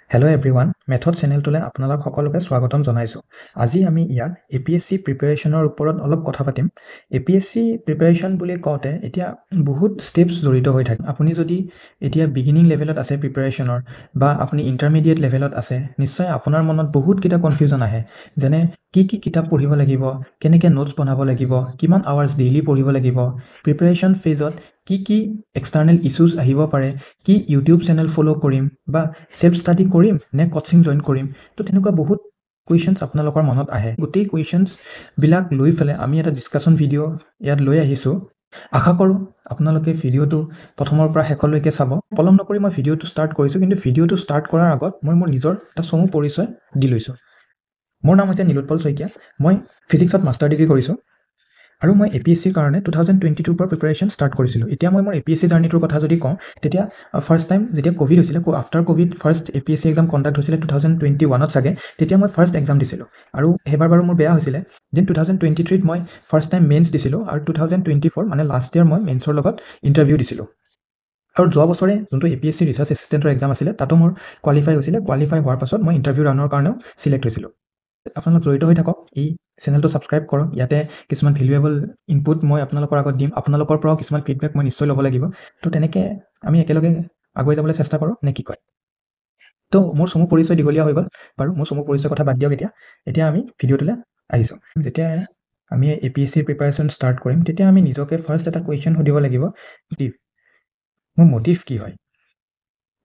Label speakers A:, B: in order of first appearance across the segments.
A: Hello' everyone, method চেনেলটোলৈ আপোনালোক সকলোকে স্বাগতম জনাইছোঁ। আজি আমি ইয়াত APSC প্ৰিপেৰেশ্যনৰ ওপৰত অলপ কথা পাতিম। APSC প্ৰিপেৰেশ্যন বুলি কওঁতে এতিয়া বহুত ষ্টেপছ জড়িত হৈ থাকে। আপুনি যদি এতিয়া বিগিনিং লেভেলত আছে প্ৰিপেৰেশ্যনৰ বা আপুনি ইণ্টাৰমিডিয়েট লেভেলত আছে, নিশ্চয় আপোনাৰ মনত বহুতকেইটা কনফিউজন আহে। যেনে কি কিতাপ পঢ়িব লাগিব, কেনেকৈ নোটছ বনাব লাগিব, কিমান আৱাৰ্ছ ডেইলি পঢ়িব লাগিব, প্ৰিপেৰেশ্যন ফেজত কি এক্সটাৰ্নেল ইছ্যুজ আহিব পাৰে, কি ইউটিউব চেনেল ফ'ল' কৰিম বা চেল্ফ ষ্টাডি কৰিম নে কোচিং জইন কৰিম। তো তেনেকুৱা বহুত কুৱেশ্যনছ আপোনালোকৰ মনত আহে। গোটেই কুৱেশ্যনছবিলাক লৈ পেলাই আমি এটা ডিছকাশ্যন ভিডিঅ' ইয়াত লৈ আহিছোঁ। আশা কৰোঁ আপোনালোকে ভিডিঅ'টো প্ৰথমৰ পৰা শেষলৈকে চাব। পলম নকৰি মই ভিডিঅ'টো ষ্টাৰ্ট কৰিছোঁ, কিন্তু ভিডিঅ'টো ষ্টাৰ্ট কৰাৰ আগত মই মোৰ নিজৰ এটা চমু পৰিচয় দি লৈছোঁ। মোৰ নাম হৈছে নীলোৎপল শইকীয়া। মই ফিজিক্সত মাষ্টাৰ ডিগ্ৰী কৰিছোঁ আৰু মই APSCৰ কাৰণে 2022 পৰা প্ৰিপেৰেশ্যন ষ্টাৰ্ট কৰিছিলোঁ। এতিয়া মই মোৰ APSC জাৰ্ণিটোৰ কথা যদি কওঁ, তেতিয়া ফাৰ্ষ্ট টাইম যেতিয়া ক'ভিড হৈছিলে, after Covid first APSC exam conduct হৈছিলে 2021ত চাগে, তেতিয়া মই ফাৰ্ষ্ট এক্সাম দিছিলোঁ আৰু সেইবাৰ বাৰু মোৰ বেয়া হৈছিলে। দেন 2023ত মই ফাৰ্ষ্ট টাইম মেইনছ দিছিলোঁ আৰু 2024 মানে লাষ্ট ইয়েৰ মই মেইনছৰ লগত ইণ্টাৰভিউ দিছিলোঁ। আৰু যোৱা বছৰে যোনটো APSC ৰিচাৰ্চ এছিষ্টেণ্টৰ এক্সাম আছিলে, তাতো মোৰ কোৱালিফাই হৈছিলে। কোৱালিফাই হোৱাৰ পাছত মই ইণ্টাৰভিউ ৰাউণ্ডৰ কাৰণেও চিলেক্ট হৈছিলোঁ। আপোনালোক জড়িত হৈ থাকক, এই চেনেলটো ছাবস্ক্ৰাইব কৰক। ইয়াতে কিছুমান ভেলুৱেবল ইনপুট মই আপোনালোকৰ আগত দিম। আপোনালোকৰ পৰাও কিছুমান ফিডবেক মই নিশ্চয় ল'ব লাগিব। তো তেনেকৈ আমি একেলগে আগুৱাই যাবলৈ চেষ্টা কৰোঁ, নে কি কয়? তো মোৰ চমু পৰিচয় দীঘলীয়া হৈ গ'ল বাৰু। মোৰ চমু পৰিচয়ৰ কথা বাদ দিয়ক। এতিয়া আমি ভিডিঅ'টোলৈ আহিছোঁ। যেতিয়া আমি APSCৰ প্ৰিপেৰেশ্যন ষ্টাৰ্ট কৰিম, তেতিয়া আমি নিজকে ফাৰ্ষ্ট এটা কুৱেশ্যন সুধিব লাগিব, মোৰ মটিভ কি হয়?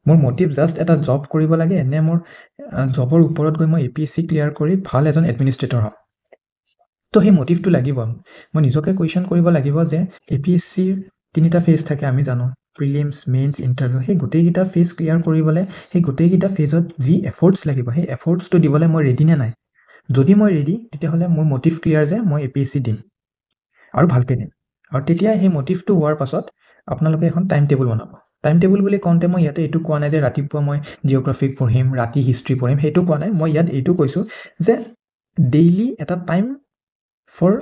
A: মোৰ মটিভ জাষ্ট এটা জব কৰিব লাগে, নে মোৰ জবৰ ওপৰত গৈ মই APSC ক্লিয়াৰ কৰি ভাল এজন এডমিনিষ্ট্ৰেটৰ হ'ম? তো সেই মটিভটো লাগিব। মই নিজকে কুৱেশ্যন কৰিব লাগিব যে APSCৰ 3টা ফেজ থাকে, আমি জানো, প্ৰিলিমছ, মেইনছ, ইণ্টাৰভিউ। সেই গোটেইকেইটা ফেজ ক্লিয়াৰ কৰিবলৈ, সেই গোটেইকেইটা ফেজত যি এফৰ্টছ লাগিব, সেই এফৰ্টছটো দিবলৈ মই ৰেডি নে নাই? যদি মই ৰেডি, তেতিয়াহ'লে মোৰ মটিভ ক্লিয়াৰ যে মই APSC দিম আৰু ভালকৈ দিম। আৰু তেতিয়া সেই মটিভটো হোৱাৰ পাছত আপোনালোকে এখন টাইম টেবুল বনাব। টাইম টেবুল বুলি কওঁতে মই ইয়াতে এইটো কোৱা নাই যে ৰাতিপুৱা মই জিঅ'গ্ৰাফিক পঢ়িম, ৰাতি হিষ্ট্ৰী পঢ়িম, সেইটো কোৱা নাই। মই ইয়াত এইটো কৈছোঁ যে ডেইলি এটা টাইম ফৰ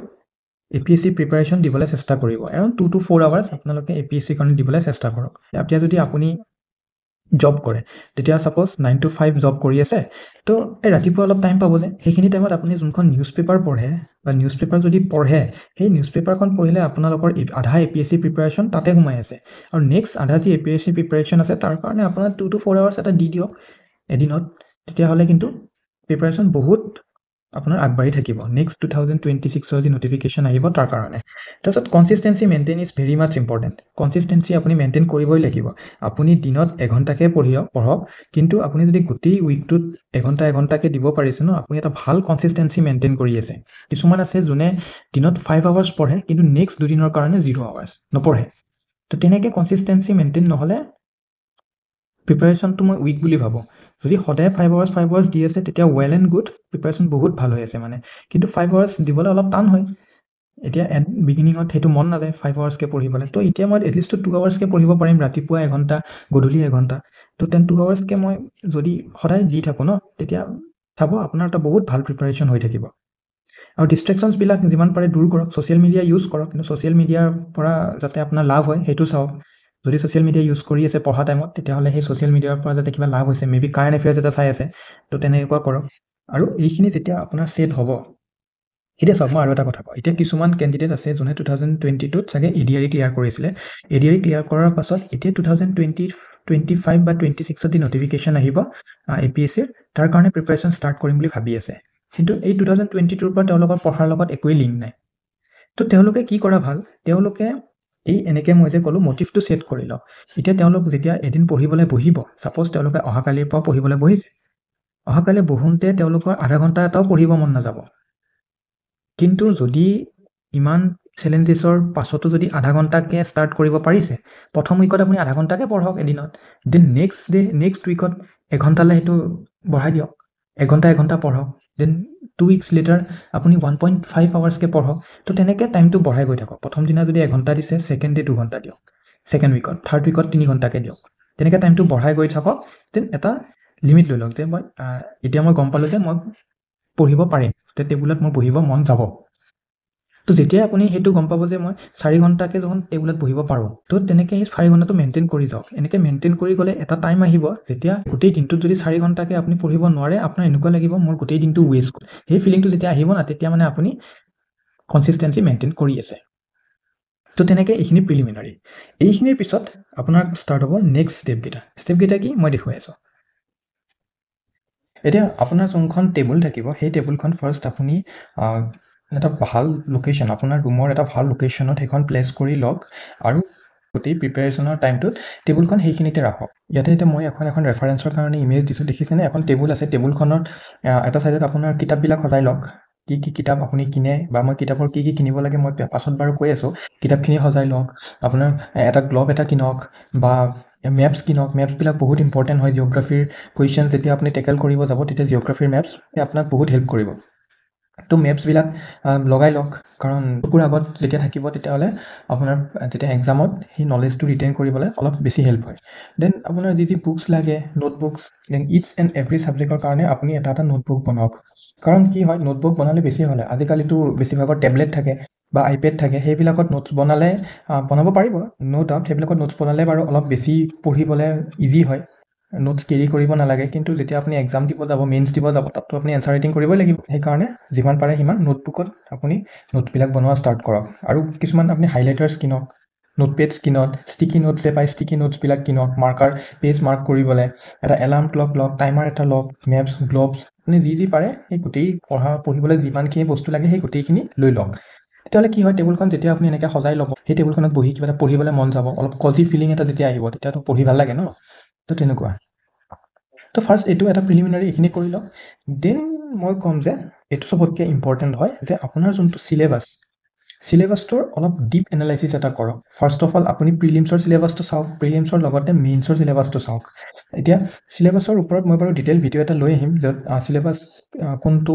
A: APSC প্ৰিপেৰেশ্যন দিবলৈ চেষ্টা কৰিব। এৰাউণ্ড 2 to 4 আৱাৰ্ছ আপোনালোকে APSCৰ কাৰণে দিবলৈ চেষ্টা কৰক। এতিয়া যদি আপুনি জব কৰে, তেতিয়া ছাপ'জ 9 to 5 জব কৰি আছে, তো এই ৰাতিপুৱা অলপ টাইম পাব যে সেইখিনি টাইমত আপুনি যোনখন নিউজ পেপাৰ পঢ়ে বা নিউজ পেপাৰ যদি পঢ়ে, সেই নিউজ পেপাৰখন পঢ়িলে আপোনালোকৰ আধা APSC প্ৰিপেৰেশ্যন তাতে সোমাই আছে। আৰু নেক্সট আধা যি APSC প্ৰিপেৰেশ্যন আছে, তাৰ কাৰণে আপোনাৰ 2 to 4 আৱাৰ্ছ এটা দি দিয়ক এদিনত। তেতিয়াহ'লে কিন্তু প্ৰিপেৰেশ্যন বহুত আপোনাৰ আগবাঢ়ি থাকিব নেক্সট 2026ৰ যি নটিফিকেশ্যন আহিব তাৰ কাৰণে। তাৰপিছত consistency maintain is very much important. Consistency আপুনি মেইনটেইন কৰিবই লাগিব। আপুনি দিনত এঘণ্টাকৈ পঢ়ক, কিন্তু আপুনি যদি গোটেই উইকটোত এঘণ্টাকৈ দিব পাৰিছে ন, আপুনি এটা ভাল কনচিষ্টেঞ্চি মেইনটেইন কৰি আছে। কিছুমান আছে যোনে দিনত 5 আৱাৰ্ছ পঢ়ে, কিন্তু নেক্সট দুদিনৰ কাৰণে 0 আৱাৰ্ছ নপঢ়ে। তো তেনেকৈ কনচিষ্টেঞ্চি মেইনটেইন নহ'লে প্ৰিপেৰেশ্যনটো মই উইক বুলি ভাবোঁ। যদি সদায় 5 আৱাৰ্ছ দি আছে, তেতিয়া ৱেল এণ্ড গুড, প্ৰিপেৰেশ্যন বহুত ভাল হৈ আছে মানে। কিন্তু 5 আৱাৰ্ছ দিবলৈ অলপ টান হয়। এতিয়া বিগিনিঙত সেইটো মন নাযায় 5 আৱাৰ্ছকৈ পঢ়িবলৈ। তো এতিয়া মই এটলিষ্ট 2 আৱাৰ্ছকৈ পঢ়িব পাৰিম, ৰাতিপুৱা এঘণ্টা, গধূলি এঘণ্টা। তো 2 আৱাৰ্ছকৈ মই যদি সদায় দি থাকোঁ ন, তেতিয়া চাব আপোনাৰ এটা বহুত ভাল প্ৰিপেৰেশ্যন হৈ থাকিব। আৰু ডিষ্ট্ৰেকশ্যনছবিলাক যিমান পাৰে দূৰ কৰক। ছ'চিয়েল মিডিয়া ইউজ কৰক, কিন্তু ছ'চিয়েল মিডিয়াৰ পৰা যাতে আপোনাৰ লাভ হয় সেইটো চাওক। যদি ছ'চিয়েল মিডিয়া ইউজ কৰি আছে পঢ়া টাইমত, তেতিয়াহ'লে সেই ছ'চিয়েল মিডিয়াৰ পৰা যাতে কিবা লাভ হৈছে, মেবি কাৰেণ্ট এফেয়াৰ্ছ এটা চাই আছে, তো তেনেকুৱা কৰক। আৰু এইখিনি যেতিয়া আপোনাৰ ছেট হ'ব, এতিয়া চাওক, মই আৰু এটা কথা কওঁ। এতিয়া কিছুমান কেণ্ডিডেট আছে যোনে 2022ত চাগে ADRE ক্লিয়াৰ কৰিছিলে। ADRE ক্লিয়াৰ কৰাৰ পাছত এতিয়া 2025 বা 26ত যি নটিফিকেশ্যন আহিব APSCৰ, তাৰ কাৰণে প্ৰিপেৰেশ্যন ষ্টাৰ্ট কৰিম বুলি ভাবি আছে। কিন্তু এই 2022ৰ পৰা তেওঁলোকৰ পঢ়াৰ লগত একোৱেই লিংক নাই। তো তেওঁলোকে কি কৰা ভাল, তেওঁলোকে এই এনেকৈ মই যে ক'লোঁ মটিভটো ছেট কৰি লওক। এতিয়া তেওঁলোক যেতিয়া এদিন পঢ়িবলৈ বহিব, ছাপ'জ তেওঁলোকে অহাকালিৰ পৰা পঢ়িবলৈ বহিছে, অহাকালি বহোঁতে তেওঁলোকৰ আধা ঘণ্টা এটাও পঢ়িব মন নাযাব। কিন্তু যদি ইমান চেলেঞ্জেছৰ পাছতো যদি আধা ঘণ্টাকৈ ষ্টাৰ্ট কৰিব পাৰিছে, প্ৰথম উইকত আপুনি আধা ঘণ্টাকৈ পঢ়ক এদিনত, দেন নেক্সট উইকত এঘণ্টালৈ সেইটো বঢ়াই দিয়ক, এঘণ্টা পঢ়ক। দেন 2 উইকছ লেটাৰ আপুনি 1.5 আৱাৰ্ছকৈ পঢ়ক। তো তেনেকৈ টাইমটো বঢ়াই গৈ থাকক। প্ৰথম দিনা যদি এঘণ্টা দিছে, ছেকেণ্ড ডে 2 ঘণ্টা দিয়ক, ছেকেণ্ড উইকত, থাৰ্ড উইকত 3 ঘণ্টাকৈ দিয়ক। তেনেকৈ টাইমটো বঢ়াই গৈ থাকক। দেন এটা লিমিট লৈ লওক যে মই এতিয়া মই গম পালোঁ যে মই পঢ়িব পাৰিম, তে টেবুলত মোৰ বহিব মন যাব। তো তো যেতিয়া আপুনি সেইটো গম পাব যে মই 4 ঘণ্টাকৈ যখন টেবুলত বহিব পাৰোঁ, তো তেনেকৈ সেই 4 ঘণ্টাটো মেইনটেইন কৰি যাওক। এনেকৈ মেইনটেইন কৰি গ'লে এটা টাইম আহিব যেতিয়া গোটেই দিনটোত যদি 4 ঘণ্টাকৈ আপুনি পঢ়িব নোৱাৰে, আপোনাৰ এনেকুৱা লাগিব মোৰ গোটেই দিনটো ৱেষ্ট। সেই ফিলিংটো যেতিয়া আহিব না, তেতিয়া মানে আপুনি কনচিষ্টেঞ্চি মেইনটেইন কৰি আছে। তো তেনেকৈ এইখিনি প্ৰিলিমিনাৰী। এইখিনিৰ পিছত আপোনাৰ ষ্টাৰ্ট হ'ব নেক্সট ষ্টেপকেইটা কি মই দেখুৱাই আছোঁ। এতিয়া আপোনাৰ যোনখন টেবুল থাকিব, সেই টেবুলখন ফাৰ্ষ্ট আপুনি এটা ভাল লোকেশ্যন, আপোনাৰ ৰুমৰ এটা ভাল লোকেশ্যনত সেইখন প্লেচ কৰি লওক আৰু গোটেই প্ৰিপেৰেশ্যনৰ টাইমটোত টেবুলখন সেইখিনিতে ৰাখক। ইয়াতে এতিয়া মই এখন ৰেফাৰেঞ্চৰ কাৰণে ইমেজ দিছোঁ, দেখিছেনে? এখন টেবুল আছে, টেবুলখনত এটা ছাইডত আপোনাৰ কিতাপবিলাক সজাই লওক। কি কিতাপ আপুনি কিনে বা মই কিতাপৰ কি কিনিব লাগে মই পাছত বাৰু কৈ আছোঁ। কিতাপখিনি সজাই লওক। আপোনাৰ এটা গ্লভ এটা কিনক বা মেপছ কিনক। মেপছবিলাক বহুত ইম্পৰ্টেণ্ট হয়। জিঅ'গ্ৰাফীৰ কুৱেশ্যন যেতিয়া আপুনি টেকেল কৰিব যাব, তেতিয়া জিঅ'গ্ৰাফীৰ মেপছ আপোনাক বহুত হেল্প কৰিব। তো মেপছবিলাক লগাই লওক, কাৰণ চকুৰ আগত যেতিয়া থাকিব তেতিয়াহ'লে আপোনাৰ যেতিয়া এক্সামত সেই নলেজটো ৰিটেইন কৰিবলৈ অলপ বেছি হেল্প হয়। দেন আপোনাৰ যি বুকছ লাগে, নোটবুকছ, দেন ইটছ এণ্ড এভৰি ছাবজেক্টৰ কাৰণে আপুনি এটা নোটবুক বনাওক। কাৰণ কি হয়, নোটবুক বনালে বেছি হ'লে আজিকালিতো বেছিভাগৰ টেবলেট থাকে বা আইপেড থাকে, সেইবিলাকত নোটছ বনাব পাৰিব, ন' ডাউট। সেইবিলাকত নোটছ বনালে বাৰু অলপ বেছি পঢ়িবলৈ ইজি হয়, নোটছ কেৰি কৰিব নালাগে। কিন্তু যেতিয়া আপুনি এক্সাম দিব যাব, মেইনছ দিব যাব, তাততো আপুনি এনচাৰ ৰাইটিং কৰিবই লাগিব। সেইকাৰণে যিমান পাৰে সিমান নোটবুকত আপুনি নোটছবিলাক বনোৱা ষ্টাৰ্ট কৰক। আৰু কিছুমান আপুনি হাইলাইটাৰ্ছ কিনক, নোটপেডছ কিনক, ষ্টিকি নোটছ যে পায়, ষ্টিকি নোটছবিলাক কিনক, মাৰ্কাৰ পেজ মাৰ্ক কৰিবলৈ, এটা এলাৰ্ম ক্লক লওক, টাইমাৰ এটা লওক, মেপছ, গ্লভছ, আপুনি যি পাৰে সেই গোটেই পঢ়িবলৈ যিমানখিনি বস্তু লাগে সেই গোটেইখিনি লৈ লওক। তেতিয়াহ'লে কি হয়, টেবুলখন যেতিয়া আপুনি এনেকৈ সজাই ল'ব, সেই টেবুলখনত বহি কিবা এটা পঢ়িবলৈ মন যাব, অলপ কজি ফিলিং এটা যেতিয়া আহিব, তেতিয়াতো পঢ়ি ভাল লাগে ন। তো তেনেকুৱা। তো ফাৰ্ষ্ট এইটো এটা প্ৰিলিমিনাৰী, এইখিনি কৰি লওক। দেন মই ক'ম যে এইটো চবতকৈ ইম্পৰ্টেণ্ট হয় যে আপোনাৰ যোনটো চিলেবাছটোৰ অলপ ডিপ এনালাইচিছ এটা কৰক। ফাৰ্ষ্ট অফ অল আপুনি প্ৰিলিমছৰ চিলেবাছটো চাওক, প্ৰিলিমছৰ লগতে মেইনছৰ চিলেবাছটো চাওক। এতিয়া চিলেবাছৰ ওপৰত মই বাৰু ডিটেইল ভিডিঅ' এটা লৈ আহিম, য'ত চিলেবাছ কোনটো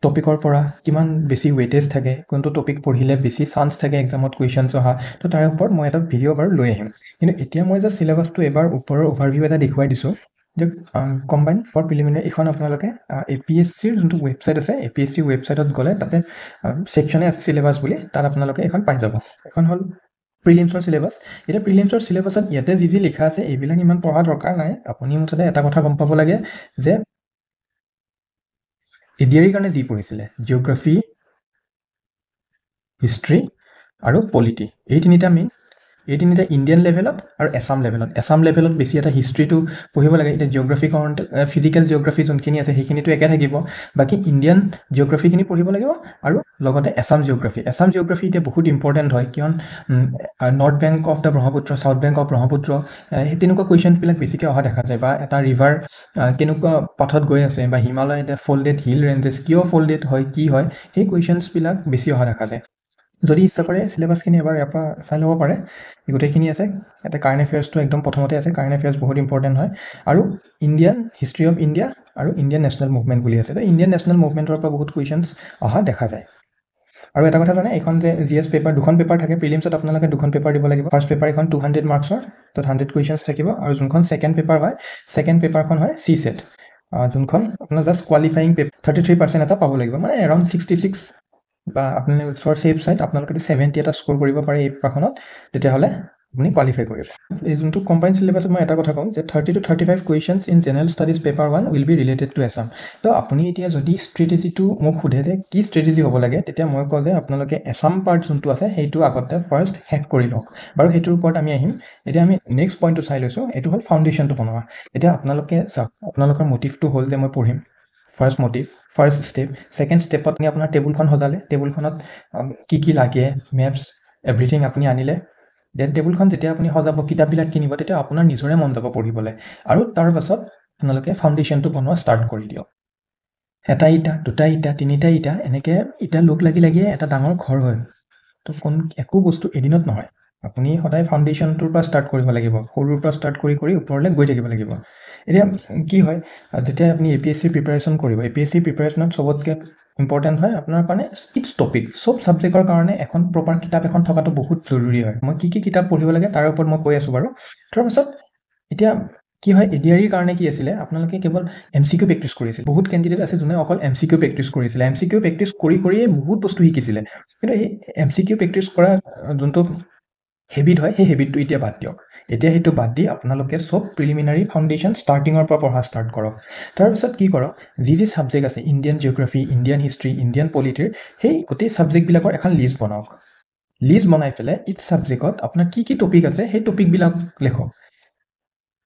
A: টপিকৰ পৰা কিমান বেছি ৱেইটেজ থাকে, কোনটো টপিক পঢ়িলে বেছি চান্স থাকে এক্সামত কুৱেশ্যনছ অহা, তো তাৰে ওপৰত মই এটা ভিডিঅ' বাৰু লৈ আহিম। কিন্তু এতিয়া মই জাষ্ট চিলেবাছটো এবাৰ ওপৰৰ অভাৰভিউ এটা দেখুৱাই দিছোঁ। যে কম্বাইন ফৰ প্ৰিলিমিনাৰী, এইখন আপোনালোকে APSCৰ যোনটো ৱেবছাইট আছে, APSC ৱেবছাইটত গ'লে তাতে ছেকশ্যনে আছে চিলেবাছ বুলি, তাত আপোনালোকে এইখন পাই যাব। এখন হ'ল প্ৰিলিমছৰ চিলেবাছ। এতিয়া প্ৰিলিমছৰ চিলেবাছত ইয়াতে যি লিখা আছে এইবিলাক ইমান পঢ়া দৰকাৰ নাই। আপুনি মুঠতে এটা কথা গম পাব লাগে যে ADR কাৰণে যি পঢ়িছিলে, জিঅ'গ্ৰাফী, হিষ্ট্ৰী আৰু পলিটি, এই তিনিটা মেইন। এই তিনিটা ইণ্ডিয়ান লেভেলত আৰু এছাম লেভেলত বেছি এটা হিষ্ট্ৰীটো পঢ়িব লাগে। এতিয়া জিঅ'গ্ৰাফী কাৰণতে ফিজিকেল জিঅ'গ্ৰাফী যোনখিনি আছে সেইখিনিতো একে থাকিব, বাকী ইণ্ডিয়ান জিঅ'গ্ৰাফীখিনি পঢ়িব লাগিব আৰু লগতে এছাম জিঅ'গ্ৰাফী এতিয়া বহুত ইম্পৰ্টেণ্ট হয়, কিয়ন north bank of the Brahmaputra, south bank of Brahmaputra, সেই তেনেকুৱা কুৱেশ্যনবিলাক বেছিকৈ অহা দেখা যায়। বা এটা ৰিভাৰ কেনেকুৱা পথত গৈ আছে, বা হিমালয় এতিয়া ফল্ডেড হিল ৰেঞ্জেছ কিয় ফল্ডেড হয়, কি হয়, সেই কুৱেশ্যনছবিলাক বেছি অহা দেখা যায়। যদি ইচ্ছা কৰে চিলেবাছখিনি এবাৰ ইয়াৰ পৰা চাই ল'ব পাৰে, গোটেইখিনি আছে। এটা কাৰেণ্ট এফেয়াৰ্ছটো একদম প্ৰথমতে আছে, কাৰেণ্ট এফেয়াৰ্ছ বহুত ইম্পৰ্টেণ্ট হয়। আৰু ইণ্ডিয়ান হিষ্ট্ৰী অফ ইণ্ডিয়া আৰু ইণ্ডিয়ান নেশ্যনেল মুভমেণ্ট বুলি আছে। তো ইণ্ডিয়ান নেশ্যনেল মুভমেণ্টৰ পৰা বহুত কুৱেশ্যনছ অহা দেখা যায়। আৰু এটা কথা জানে, এইখন যে GS পেপাৰ, দুখন পেপাৰ থাকে প্ৰিলিমছত, আপোনালোকে দুখন পেপাৰ দিব লাগিব। ফাৰ্ষ্ট পেপাৰ এখন 200 মাৰ্কছৰ, তাত 100 কুৱেশ্যনছ থাকিব। আৰু যোনখন ছেকেণ্ড পেপাৰ হয়, ছেকেণ্ড পেপাৰখন হয় CSET, যোনখন আপোনাৰ জাষ্ট কোৱালিফাইং পেপাৰ, 33% এটা পাব লাগিব, মানে এৰাউণ্ড 66, বা আপোনালোকে ওচৰৰ ছেফ ছাইড আপোনালোকে যদি 70 এটা স্ক'ৰ কৰিব পাৰে এই পেপাৰখনত, তেতিয়াহ'লে আপুনি কোৱালিফাই কৰিব। এই যোনটো কম্বাইন চিলেবাছত মই এটা কথা ক'ম যে 30 to 35 questions in general studies paper 1 will be related to Assam. তো আপুনি এতিয়া যদি ষ্ট্ৰেটেজিটো মোক সোধে যে কি ষ্ট্ৰেটেজি হ'ব লাগে, তেতিয়া মই কওঁ যে আপোনালোকে এছাম পাৰ্ট যোনটো আছে সেইটো আগতে ফাৰ্ষ্ট শেষ কৰি লওক। বাৰু সেইটোৰ ওপৰত আমি আহিম। এতিয়া আমি নেক্সট পইণ্টটো চাই লৈছোঁ, এইটো হ'ল ফাউণ্ডেশ্যনটো বনোৱা। এতিয়া আপোনালোকে চাওক, আপোনালোকৰ মটিভটো হ'ল যে মই পঢ়িম, first motive, first step. Second ষ্টেপত আপুনি আপোনাৰ টেবুলখন সজালে, টেবুলখনত কি লাগে, মেপছ, এভৰিথিং আপুনি আনিলে। দেন টেবুলখন যেতিয়া আপুনি সজাব, কিতাপবিলাক কিনিব, তেতিয়া আপোনাৰ নিজৰে মন যাব পঢ়িবলৈ। আৰু তাৰ পাছত আপোনালোকে ফাউণ্ডেশ্যনটো বনোৱা ষ্টাৰ্ট কৰি দিয়ক। এটা ইটা, দুটা ইটা, তিনিটা ইটা, এনেকৈ ইটা লগ লাগিয়ে এটা ডাঙৰ ঘৰ হয়। তো একো বস্তু এদিনত নহয়, আপুনি সদায় ফাউণ্ডেশ্যনটোৰ পৰা ষ্টাৰ্ট কৰিব লাগিব, সৰুৰ পৰা ষ্টাৰ্ট কৰি ওপৰলৈ গৈ থাকিব লাগিব। এতিয়া কি হয়, যেতিয়া আপুনি APSC প্ৰিপাৰেশ্যন কৰিব, APSC প্ৰিপাৰেশ্যনত চবতকৈ ইম্পৰ্টেণ্ট হয় আপোনাৰ কাৰণে ইটছ টপিক। চব ছাবজেক্টৰ কাৰণে এখন প্ৰপাৰ কিতাপ এখন থকাটো বহুত জৰুৰী হয়। মই কি কিতাপ পঢ়িব লাগে তাৰ ওপৰত মই কৈ আছোঁ বাৰু। তাৰপাছত এতিয়া কি হয় এডিআৰিৰ কাৰণে কি আছিলে আপোনালোকে কেৱল এমচিকিউ প্ৰেক্টিছ কৰিছিল বহুত কেণ্ডিডেট আছে যোনে অকল এমচিকিউ প্ৰেক্টিছ কৰিছিলে এমচিকিউ প্ৰেক্টিছ কৰিয়ে বহুত বস্তু শিকিছিলে কিন্তু এই এমচিকিউ প্ৰেক্টিছ কৰা যোনটো হেবিট হয় সেই হেবিটটো এতিয়া বাদ দিয়ক এতিয়া সেইটো বাদ দি আপোনালোকে সব প্ৰিলিমিনাৰী ফাউণ্ডেশ্যন ষ্টাৰ্টিঙৰ পৰা পঢ়া ষ্টাৰ্ট কৰক তাৰপিছত কি কৰক যি ছাবজেক্ট আছে Indian geography Indian history Indian পলিটিৰ সেই গোটেই ছাবজেক্টবিলাকৰ এখন লিষ্ট বনাওক লিষ্ট বনাই পেলাই ইচ ছাবজেক্টত আপোনাৰ কি টপিক আছে সেই টপিকবিলাক লিখক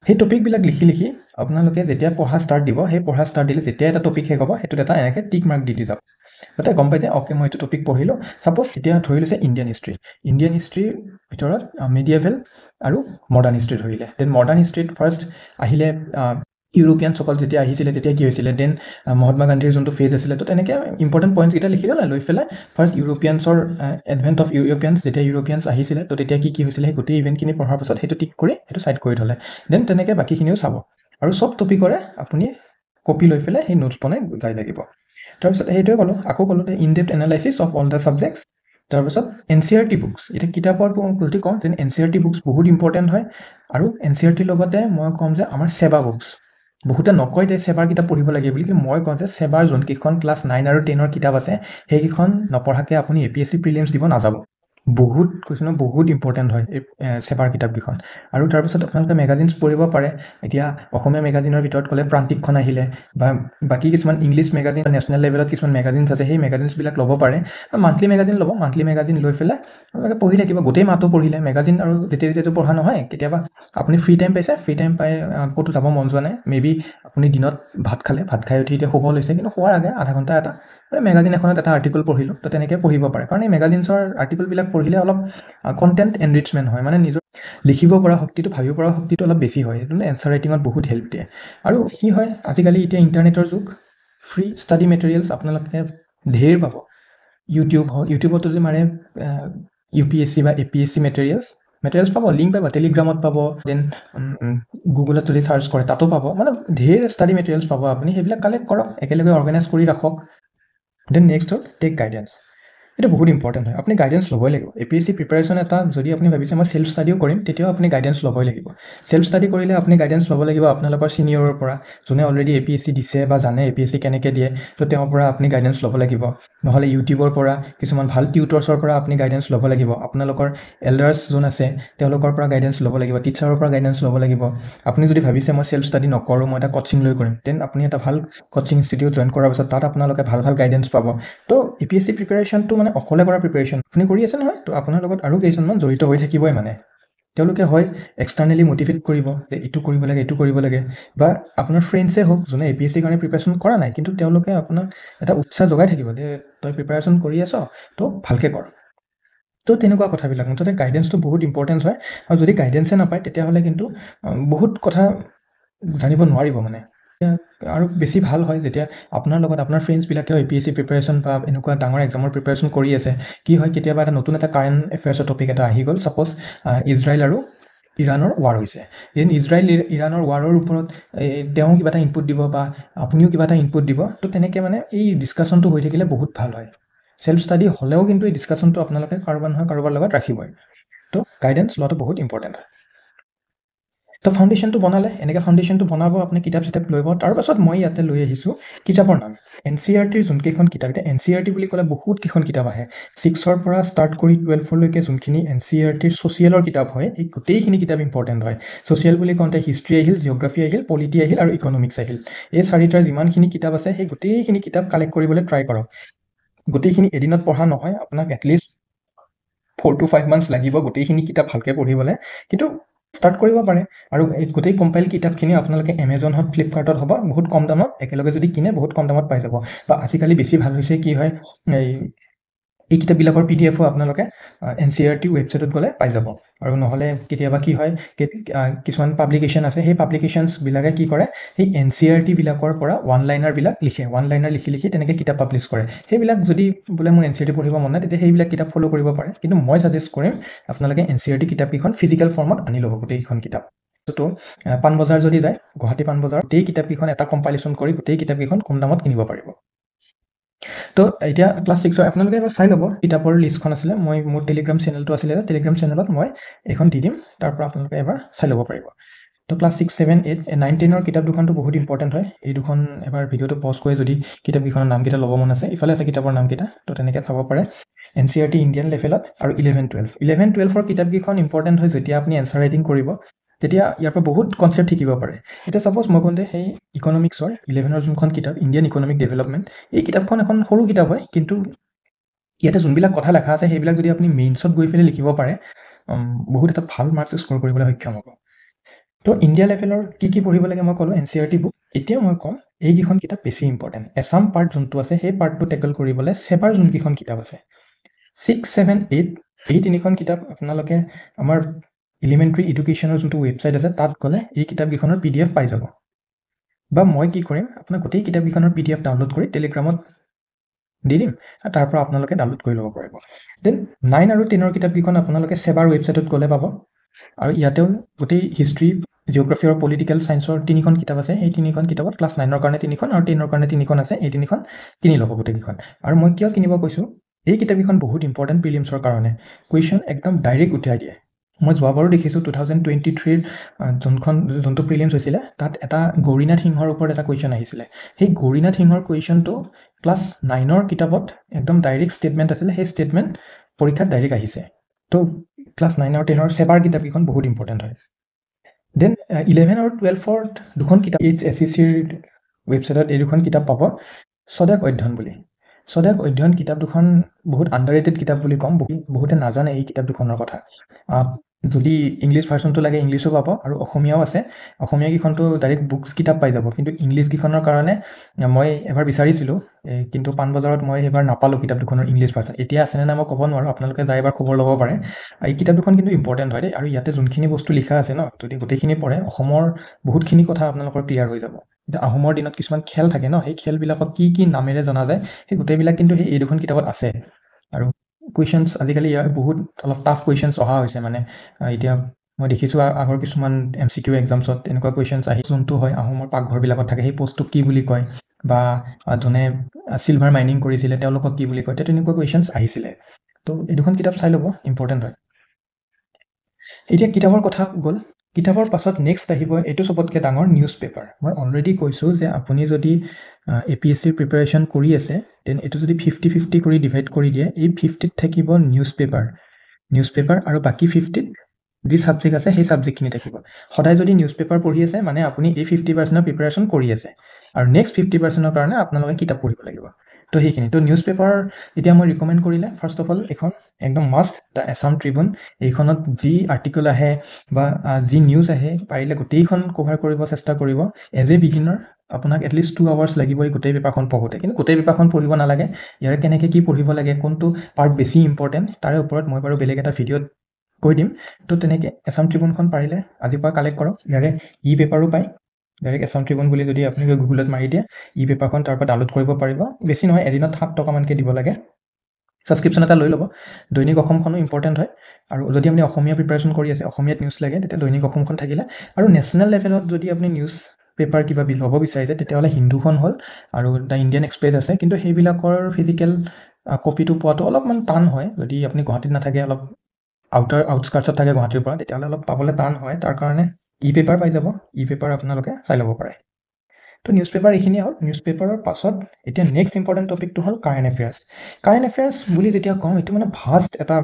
A: সেই টপিকবিলাক লিখি আপোনালোকে যেতিয়া পঢ়া ষ্টাৰ্ট দিব সেই পঢ়া ষ্টাৰ্ট দিলে যেতিয়া এটা টপিক শেষ হ'ব সেইটোত এটা এনেকৈ টিক মাৰ্ক দি যাব যাতে গম পাই যে অ'কে মই এইটো টপিক পঢ়িলোঁ ছাপ'জ এতিয়া ধৰি লৈছে ইণ্ডিয়ান হিষ্ট্ৰীৰ ভিতৰত মিডিয়েভেল আৰু মডাৰ্ণ হিষ্ট্ৰী ধৰিলে দেন মডাৰ্ণ হিষ্ট্ৰীত ফাৰ্ষ্ট আহিলে ইউৰোপিয়ানসকল যেতিয়া আহিছিলে তেতিয়া কি হৈছিলে দেন মহাত্মা গান্ধীৰ যোনটো ফেজ আছিলে তো তেনেকৈ ইম্পৰ্টেণ্ট পইণ্টছকেইটা লিখি ল'লে লৈ পেলাই ফাৰ্ষ্ট ইউৰোপিয়ানছৰ এডভেণ্ট অফ ইউৰোপিয়ানছ যেতিয়া ইউৰোপিয়ানছ আহিছিলে তো তেতিয়া কি হৈছিলে সেই গোটেই ইভেণ্টখিনি পঢ়াৰ পাছত সেইটো টিক কৰি সেইটো ছাইড কৰি থ'লে দেন তেনেকৈ বাকীখিনিও চাব আৰু চব টপিকৰে আপুনি কপি লৈ পেলাই সেই নোটছ বনাই যাই লাগিব তাৰপিছত সেইটোৱে আকৌ ক'লোঁ in depth analysis of all the subjects তাৰপিছত NCERT বুকছ এতিয়া কিতাপৰ যদি কওঁ যেন NCERT বুকছ বহুত ইম্পৰ্টেণ্ট হয় আৰু NCERTৰ লগতে মই ক'ম যে আমাৰ সেৱা বুকছ বহুতে নকয় যে সেৱাৰ কিতাপ পঢ়িব লাগে বুলি কিন্তু মই কওঁ যে সেৱাৰ যোনকেইখন ক্লাছ 9 আৰু 10ৰ কিতাপ আছে সেইকেইখন নপঢ়াকৈ আপুনি APSC প্ৰিলিমছ দিব নাযাব বহুত কৈছোঁ বহুত ইম্পৰ্টেণ্ট হয় এই সেৱাৰ কিতাপকেইখন আৰু তাৰপিছত আপোনালোকে মেগাজিনছ পঢ়িব পাৰে এতিয়া অসমীয়া মেগাজিনৰ ভিতৰত ক'লে প্ৰান্তিকখন আহিলে বা বাকী কিছুমান ইংলিছ মেগাজিন নেশ্যনেল লেভেলত কিছুমান মেগাজিনছ আছে সেই মেগাজিনছবিলাক ল'ব পাৰে মান্থলি মেগাজিন ল'ব মান্থলি মেগাজিন লৈ পেলাই আপোনালোকে পঢ়ি থাকিব গোটেই মাহটো পঢ়িলে মেগাজিন আৰু যেতিয়াতো পঢ়া নহয় কেতিয়াবা আপুনি ফ্ৰী টাইম পাইছে ফ্ৰী টাইম পাই ক'তো যাব মন যোৱা নাই মেবি আপুনি দিনত ভাত খাই উঠি এতিয়া শুব লৈছে কিন্তু শোৱাৰ আগে আধা ঘণ্টা এটা মেগাজিন এখনত এটা আৰ্টিকল পঢ়িলোঁ তো তেনেকৈ পঢ়িব পাৰে কাৰণ এই মেগাজিনছৰ আৰ্টিকলবিলাক পঢ়িলে অলপ কণ্টেণ্ট এনৰিচমেণ্ট হয় মানে নিজৰ লিখিব পৰা শক্তিটো ভাবিব পৰা শক্তিটো অলপ বেছি হয় সেইটো এনচাৰ ৰাইটিঙত বহুত হেল্প দিয়ে আৰু কি হয় আজিকালি এতিয়া ইণ্টাৰনেটৰ যুগ ফ্ৰী ষ্টাডি মেটেৰিয়েলছ আপোনালোকে ঢেৰ পাব ইউটিউবতো যে মাৰে UPSC বা APSC মেটেৰিয়েলছ পাব লিংক পাব টেলিগ্ৰামত পাব দেন গুগলত যদি চাৰ্চ কৰে তাতো পাব মানে ঢেৰ ষ্টাডি মেটেৰিয়েলছ পাব আপুনি সেইবিলাক কালেক্ট কৰক একেলগে অৰ্গেনাইজ কৰি ৰাখক দেন নেক্সট হ'ল টেক গাইডেন্স এটা বহুত ইম্পৰ্টেণ্ট হয় আপুনি গাইডেন্স ল'বই লাগিব APSC প্ৰিপাৰেশ্যন এটা যদি আপুনি ভাবিছে মই সেল্ফ ষ্টাডিও কৰিম তেতিয়াও আপুনি গাইডেন্স ল'বই লাগিব সেল্ফ ষ্টাডি কৰিলে আপুনি গাইডেন্স ল'ব লাগিব আপোনালোকৰ ছিনিয়ৰৰ পৰা যোনে অলৰেডি APSC দিছে বা জানে APSC কেনেকৈ দিয়ে তো তেওঁৰ পৰা আপুনি গাইডেন্স ল'ব লাগিব নহ'লে ইউটিউবৰ পৰা কিছুমান ভাল টিউটৰ্ছৰ পৰা আপুনি গাইডেন্স ল'ব লাগিব আপোনালোকৰ এল্ডাৰ্ছ যোন আছে তেওঁলোকৰ পৰা গাইডেন্স ল'ব লাগিব টিচাৰৰ পৰা গাইডেন্স ল'ব লাগিব আপুনি যদি ভাবিছে মই সেল্ফ ষ্টাডি নকৰোঁ মই এটা কোচিং লৈ কৰিম দেন আপুনি এটা ভাল কোচিং ইনষ্টিটিউট জইন কৰাৰ পাছত তাত আপোনালোকে ভাল গাইডেন্স পাব তো APSC প্ৰিপাৰেশ্যনটো মানে অকলে কৰা প্ৰিপাৰেশ্যন আপুনি কৰি আছে নহয় তো আপোনাৰ লগত আৰু কেইজনমান জড়িত হৈ থাকিবই মানে তেওঁলোকে হয় এক্সটাৰ্নেলি মটিভেট কৰিব যে এইটো কৰিব লাগে বা আপোনাৰ ফ্ৰেণ্ডছে হওক যোনে APSCৰ কাৰণে প্ৰিপাৰেশ্যন কৰা নাই কিন্তু তেওঁলোকে আপোনাক এটা উৎসাহ যোগাই থাকিব যে তই প্ৰিপাৰেশ্যন কৰি আছ তো ভালকৈ কৰ তো তেনেকুৱা কথাবিলাক মুঠতে গাইডেন্সটো বহুত ইম্পৰ্টেণ্ট হয় আৰু যদি গাইডেন্সে নাপায় তেতিয়াহ'লে কিন্তু বহুত কথা জানিব নোৱাৰিব মানে আৰু বেছি ভাল হয় যেতিয়া আপোনাৰ লগত আপোনাৰ ফ্ৰেণ্ডছবিলাকেও APSC প্ৰিপাৰেশ্যন বা এনেকুৱা ডাঙৰ এক্সামৰ প্ৰিপাৰেশ্যন কৰি আছে কি হয় কেতিয়াবা এটা নতুন এটা কাৰেণ্ট এফেয়াৰ্ছৰ টপিক এটা আহি গ'ল ছাপ'জ ইজৰাইল আৰু ইৰাণৰ ৱাৰ হৈছে ইজৰাইল ইৰাণৰ ৱাৰৰ ওপৰত তেওঁ কিবা এটা ইনপুট দিব বা আপুনিও কিবা এটা ইনপুট দিব তো তেনেকৈ মানে এই ডিছকাশ্যনটো হৈ থাকিলে বহুত ভাল হয় সেল্ফ ষ্টাডি হ'লেও কিন্তু এই ডিছকাশ্যনটো আপোনালোকে কাৰোবাৰ লগত ৰাখিবই তো গাইডেন্স লোৱাটো বহুত ইম্পৰ্টেণ্ট হয় তো ফাউণ্ডেশ্যনটো বনালে এনেকৈ ফাউণ্ডেশ্যনটো বনাব আপুনি কিতাপ লৈ তাৰপাছত মই ইয়াতে লৈ আহিছোঁ কিতাপৰ নাম NCERTৰ যোনকেইখন কিতাপ এতিয়া NCERT বুলি ক'লে বহুতকেইখন কিতাপ আহে 6ৰ পৰা ষ্টাৰ্ট কৰি 12লৈকে যোনখিনি NCERTৰ ছ'চিয়েলৰ কিতাপ হয় এই গোটেইখিনি কিতাপ ইম্পৰ্টেণ্ট হয় ছ'চিয়েল বুলি কওঁতে হিষ্ট্ৰী আহিল জিঅ'গ্ৰাফী আহিল পলিটি আহিল আৰু ইকনমিক্স আহিল এই চাৰিটাৰ যিমানখিনি কিতাপ আছে সেই গোটেইখিনি কিতাপ কালেক্ট কৰিবলৈ ট্ৰাই কৰক গোটেইখিনি এদিনত পঢ়া নহয় আপোনাক এটলিষ্ট 4 to 5 months লাগিব গোটেইখিনি কিতাপ ভালকৈ পঢ়িবলৈ কিন্তু ষ্টাৰ্ট কৰিব পাৰে আৰু এই গোটেই কম্পাইল কিতাপখিনি আপোনালোকে এমেজনত ফ্লিপকাৰ্টত হ'ব বহুত কম দামত একেলগে যদি কিনে বহুত কম দামত পাই যাব বা আজিকালি বেছি ভাল হৈছে কি হয় এই কিতাপবিলাকৰ PDFও আপোনালোকে NCERT ৱেবছাইটত গ'লে পাই যাব আৰু নহ'লে কেতিয়াবা কি হয় কিছুমান পাব্লিকেশ্যন আছে সেই পাব্লিকেশ্যনছবিলাকে কি কৰে সেই NCERTবিলাকৰ পৰা ওৱান লাইনাৰবিলাক লিখি তেনেকৈ কিতাপ পাব্লিছ কৰে সেইবিলাক যদি বোলে মোৰ NCERT পঢ়িব মন নাই তেতিয়া সেইবিলাক কিতাপ ফ'ল' কৰিব পাৰে কিন্তু মই ছাজেষ্ট কৰিম আপোনালোকে NCERT কিতাপকেইখন ফিজিকেল ফৰ্মত আনি ল'ব গোটেইকেইখন কিতাপ তো পাণবজাৰ যদি যায় গুৱাহাটী পাণবজাৰ গোটেই কিতাপকেইখন এটা কম্পাইলেশ্যন কৰি গোটেই কিতাপকেইখন কম দামত কিনিব পাৰিব তো এতিয়া ক্লাছ 6ৰ আপোনালোকে এবাৰ চাই ল'ব কিতাপৰ লিষ্টখন আছিলে মই মোৰ টেলিগ্ৰাম চেনেলটো আছিলে টেলিগ্ৰাম চেনেলত মই এইখন দি দিম তাৰ পৰা আপোনালোকে এবাৰ চাই ল'ব পাৰিব তো ক্লাছ 6, 7, 8, 9, 10ৰ কিতাপ দুখনটো বহুত ইম্পৰ্টেণ্ট হয়। এই দুখন এবাৰ ভিডিঅ'টো পজ কৰি যদি কিতাপকেইখনৰ নামকেইটা ল'ব মন আছে, ইফালে আছে কিতাপৰ নামকেইটা, তো তেনেকৈ চাব পাৰে। NCERT ইণ্ডিয়ান লেভেলত আৰু 11, 12। 11, 12ৰ কিতাপকেইখন ইম্পৰ্টেণ্ট হয় যেতিয়া আপুনি এনচাৰ ৰাইটিং কৰিব, তেতিয়া ইয়াৰ পৰা বহুত কনচেপ্ট শিকিব পাৰে। এতিয়া ছাপ'জ মই কওঁতে সেই ইকনমিক্সৰ 11ৰ যোনখন কিতাপ ইণ্ডিয়ান ইকনমিক ডেভেলপমেণ্ট, এই কিতাপখন এখন সৰু কিতাপ হয়, কিন্তু ইয়াতে যোনবিলাক কথা লেখা আছে সেইবিলাক যদি আপুনি মেইনছত গৈ পেলাই লিখিব পাৰে, বহুত এটা ভাল মাৰ্কছ স্ক'ৰ কৰিবলৈ সক্ষম হ'ব। তো ইণ্ডিয়া লেভেলৰ কি পঢ়িব লাগে মই ক'লোঁ NCERT বুক। এতিয়া মই ক'ম এইকেইখন কিতাপ বেছি ইম্পৰ্টেণ্ট। এছাম পাৰ্ট যোনটো আছে সেই পাৰ্টটো টেকল কৰিবলৈ চেবাৰ যোনকেইখন কিতাপ আছে 6, 7, 8, এই তিনিখন কিতাপ আপোনালোকে আমাৰ এলিমেণ্টাৰী এডুকেশ্যনৰ যোনটো ৱেবছাইট আছে তাত গ'লে এই কিতাপকেইখনৰ PDF পাই যাব। বা মই কি কৰিম, আপোনাক গোটেই কিতাপকেইখনৰ PDF ডাউনলোড কৰি টেলিগ্ৰামত দি দিম, তাৰ পৰা আপোনালোকে ডাউনলোড কৰি ল'ব পাৰিব। দেন 9 আৰু 10ৰ কিতাপকেইখন আপোনালোকে চেবাৰ ৱেবছাইটত গ'লে পাব। আৰু ইয়াতেও গোটেই হিষ্ট্ৰী, জিঅ'গ্ৰাফী আৰু পলিটিকেল ছায়েন্সৰ 3খন কিতাপ আছে। এই 3খন কিতাপত ক্লাছ 9ৰ কাৰণে 3খন আৰু 10ৰ কাৰণে 3খন আছে। এই 3খন কিনি ল'ব গোটেইকেইখন। আৰু মই কিয় কিনিব কৈছোঁ, এই কিতাপকেইখন বহুত ইম্পৰ্টেণ্ট প্ৰিলিমছৰ কাৰণে। কুৱেশ্যন একদম ডাইৰেক্ট উঠাই দিয়ে। মই যোৱাবাৰো দেখিছোঁ 2023ৰ যোনটো প্ৰিলিমছ হৈছিলে, তাত এটা গৌৰীনাথ সিংহৰ ওপৰত এটা কুৱেশ্যন আহিছিলে। সেই গৌৰীনাথ সিংহৰ কুৱেশ্যনটো ক্লাছ 9ৰ কিতাপত একদম ডাইৰেক্ট ষ্টেটমেণ্ট আছিলে। সেই ষ্টেটমেণ্ট পৰীক্ষাত ডাইৰেক্ট আহিছে। তো ক্লাছ 9 আৰু 10ৰ চেবাৰ কিতাপকেইখন বহুত ইম্পৰ্টেণ্ট হয়। দেন 11 আৰু 12ৰ দুখন কিতাপ HSCCৰ ৱেবছাইটত এই দুখন কিতাপ পাব। স্বদেশ অধ্যয়ন বুলি। স্বদেশ অধ্যয়ন কিতাপ দুখন বহুত আণ্ডাৰৰেটেড কিতাপ বুলি ক'ম। বহুতে নাজানে এই কিতাপ দুখনৰ কথা। যদি ইংলিছ ভাৰ্চনটো লাগে ইংলিছো পাব, আৰু অসমীয়াও আছে। অসমীয়া কেইখনটো ডাইৰেক্ট বুকছ কিতাপ পাই যাব, কিন্তু ইংলিছ কেইখনৰ কাৰণে মই এবাৰ বিচাৰিছিলোঁ, কিন্তু পাণবজাৰত মই এবাৰ নাপালোঁ কিতাপ দুখনৰ ইংলিছ ভাৰ্চন। এতিয়া আছেনে নাই মই ক'ব নোৱাৰোঁ, আপোনালোকে যাই এবাৰ খবৰ ল'ব পাৰে। এই কিতাপ দুখন কিন্তু ইম্পৰ্টেণ্ট হয় দেই। আৰু ইয়াতে যোনখিনি বস্তু লিখা আছে ন, যদি গোটেইখিনি পঢ়ে অসমৰ বহুতখিনি কথা আপোনালোকৰ ক্লিয়াৰ হৈ যাব। এতিয়া আহোমৰ দিনত কিছুমান খেল থাকে ন, সেই খেলবিলাকক কি নামেৰে জনা যায়, সেই গোটেইবিলাক কিন্তু এই দুখন কিতাপত আছে। আৰু কুৱেশ্যনছ আজিকালি ইয়াৰ বহুত অলপ টাফ কুৱেশ্যনছ অহা হৈছে। মানে এতিয়া মই দেখিছোঁ আগৰ কিছুমান MCQ এক্সামছত এনেকুৱা কুৱেশ্যনছ আহি, যোনটো হয় আহোমৰ পাকঘৰবিলাকত থাকে, সেই পষ্টটোক কি বুলি কয়, বা যোনে চিলভাৰ মাইনিং কৰিছিলে তেওঁলোকক কি বুলি কয়, তেনেকুৱা কুৱেশ্যনছ আহিছিলে। তো এই দুখন কিতাপ চাই ল'ব, ইম্পৰ্টেণ্ট হয়। এতিয়া কিতাপৰ কথা গ'ল। কিতাপৰ পাছত নেক্সট আহিব এইটো চবতকৈ ডাঙৰ নিউজ পেপাৰ। মই অলৰেডি কৈছোঁ যে আপুনি যদি APSCৰ প্ৰিপাৰেশ্যন কৰি আছে, দেন এইটো যদি 50-50 কৰি ডিভাইড কৰি দিয়ে, এই 50ত থাকিব নিউজ পেপাৰ আৰু বাকী 50ত যি ছাবজেক্ট আছে সেই ছাবজেক্টখিনি থাকিব। সদায় যদি নিউজ পেপাৰ পঢ়ি আছে, মানে আপুনি এই 50%ৰ প্ৰিপাৰেশ্যন কৰি আছে, আৰু নেক্সট 50%ৰ কাৰণে আপোনালোকে কিতাপ পঢ়িব লাগিব। তো সেইখিনি। তো নিউজ পেপাৰ এতিয়া মই ৰিকমেণ্ড কৰিলে, ফাৰ্ষ্ট অফ অল এইখন একদম মাষ্ট, দ্য আছাম ট্ৰিবিউন। এইখনত যি আৰ্টিকল আহে বা যি নিউজ আহে, পাৰিলে গোটেইখন কভাৰ কৰিব চেষ্টা কৰিব। এজ এ বিগিনাৰ আপোনাক এটলিষ্ট 2 hours লাগিব এই গোটেই পেপাৰখন পঢ়োঁতে। কিন্তু গোটেই পেপাৰখন পঢ়িব নালাগে। ইয়াৰ কেনেকৈ কি পঢ়িব লাগে, কোনটো পাৰ্ট বেছি ইম্পৰ্টেণ্ট, তাৰে ওপৰত মই বাৰু বেলেগ এটা ভিডিঅ'ত কৈ দিম। তো তেনেকৈ আছাম ট্ৰিবিউনখন পাৰিলে আজিৰ পৰা কালেক্ট কৰক। ইয়াৰে পেপাৰো পায়। ডাইৰেক্ট আছাম ট্ৰিবিউন বুলি যদি আপুনি গুগলত মাৰি দিয়ে, পেপাৰখন তাৰ পৰা ডাউনলোড কৰিব পাৰিব। বেছি নহয়, এদিনত 7 টকামানকৈ দিব লাগে। ছাবস্ক্ৰিপশ্যন এটা লৈ ল'ব। দৈনিক অসমখনো ইম্পৰ্টেণ্ট হয়। আৰু যদি আপুনি অসমীয়া প্ৰিপাৰেশ্যন কৰি আছে, অসমীয়াত নিউজ লাগে, তেতিয়া দৈনিক অসমখন থাকিলে। আৰু নেশ্যনেল লেভেলত যদি আপুনি নিউজ পেপাৰ কিবা ল'ব বিচাৰিছে, তেতিয়াহ'লে হিন্দুখন হ'ল আৰু দ্য ইণ্ডিয়ান এক্সপ্ৰেছ আছে। কিন্তু সেইবিলাকৰ ফিজিকেল কপিটো পোৱাটো অলপমান টান হয়। যদি আপুনি গুৱাহাটীত নাথাকে, অলপ আউটস্কাৰ্টছত থাকে গুৱাহাটীৰ পৰা, তেতিয়াহ'লে অলপ পাবলৈ টান হয়। তাৰ কাৰণে পেপাৰ পাই যাব। পেপাৰ আপোনালোকে চাই ল'ব পাৰে। তো নিউজ পেপাৰ এইখিনিয়ে হ'ল। নিউজ পেপাৰৰ পাছত এতিয়া নেক্সট ইম্পৰ্টেণ্ট টপিকটো হ'ল কাৰেণ্ট এফেয়াৰ্ছ। কাৰেণ্ট এফেয়াৰ্ছ বুলি যেতিয়া কওঁ, এইটো মানে ভাষ্ট এটা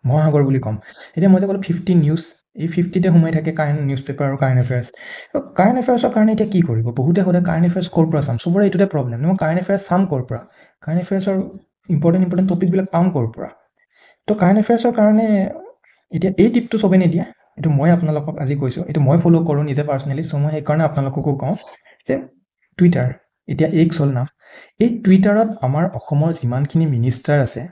A: মহাসাগৰ বুলি ক'ম। এতিয়া মই যে ক'লোঁ 50 নিউজ, এই 50তে সোমাই থাকে নিউজ পেপাৰ আৰু কাৰেণ্ট এফেয়াৰ্ছ। তো কাৰেণ্ট এফেয়াৰ্ছৰ কাৰণে এতিয়া কি কৰিব? বহুতে সোধে কাৰেণ্ট এফেয়াৰ্ছ ক'ৰ পৰা চাম? চবৰে এইটোতে প্ৰব্লেম। মই কাৰেণ্ট এফেয়াৰ্ছ চাম ক'ৰ পৰা? কাৰেণ্ট এফেয়াৰ্ছৰ ইম্পৰ্টেণ্ট টপিকবিলাক পাম ক'ৰ পৰা? তো কাৰেণ্ট এফেয়াৰ্ছৰ কাৰণে এতিয়া এই টিপটো চবেই নিদিয়ে। এইটো মই আপোনালোকক আজি কৈছোঁ, এইটো মই ফ'ল' কৰোঁ নিজে পাৰ্চনেলি। চ' মই সেইকাৰণে আপোনালোককো কওঁ যে টুইটাৰ, এতিয়া এক্স হ'ল নাম, এই টুইটাৰত আমাৰ অসমৰ যিমানখিনি মিনিষ্টাৰ আছে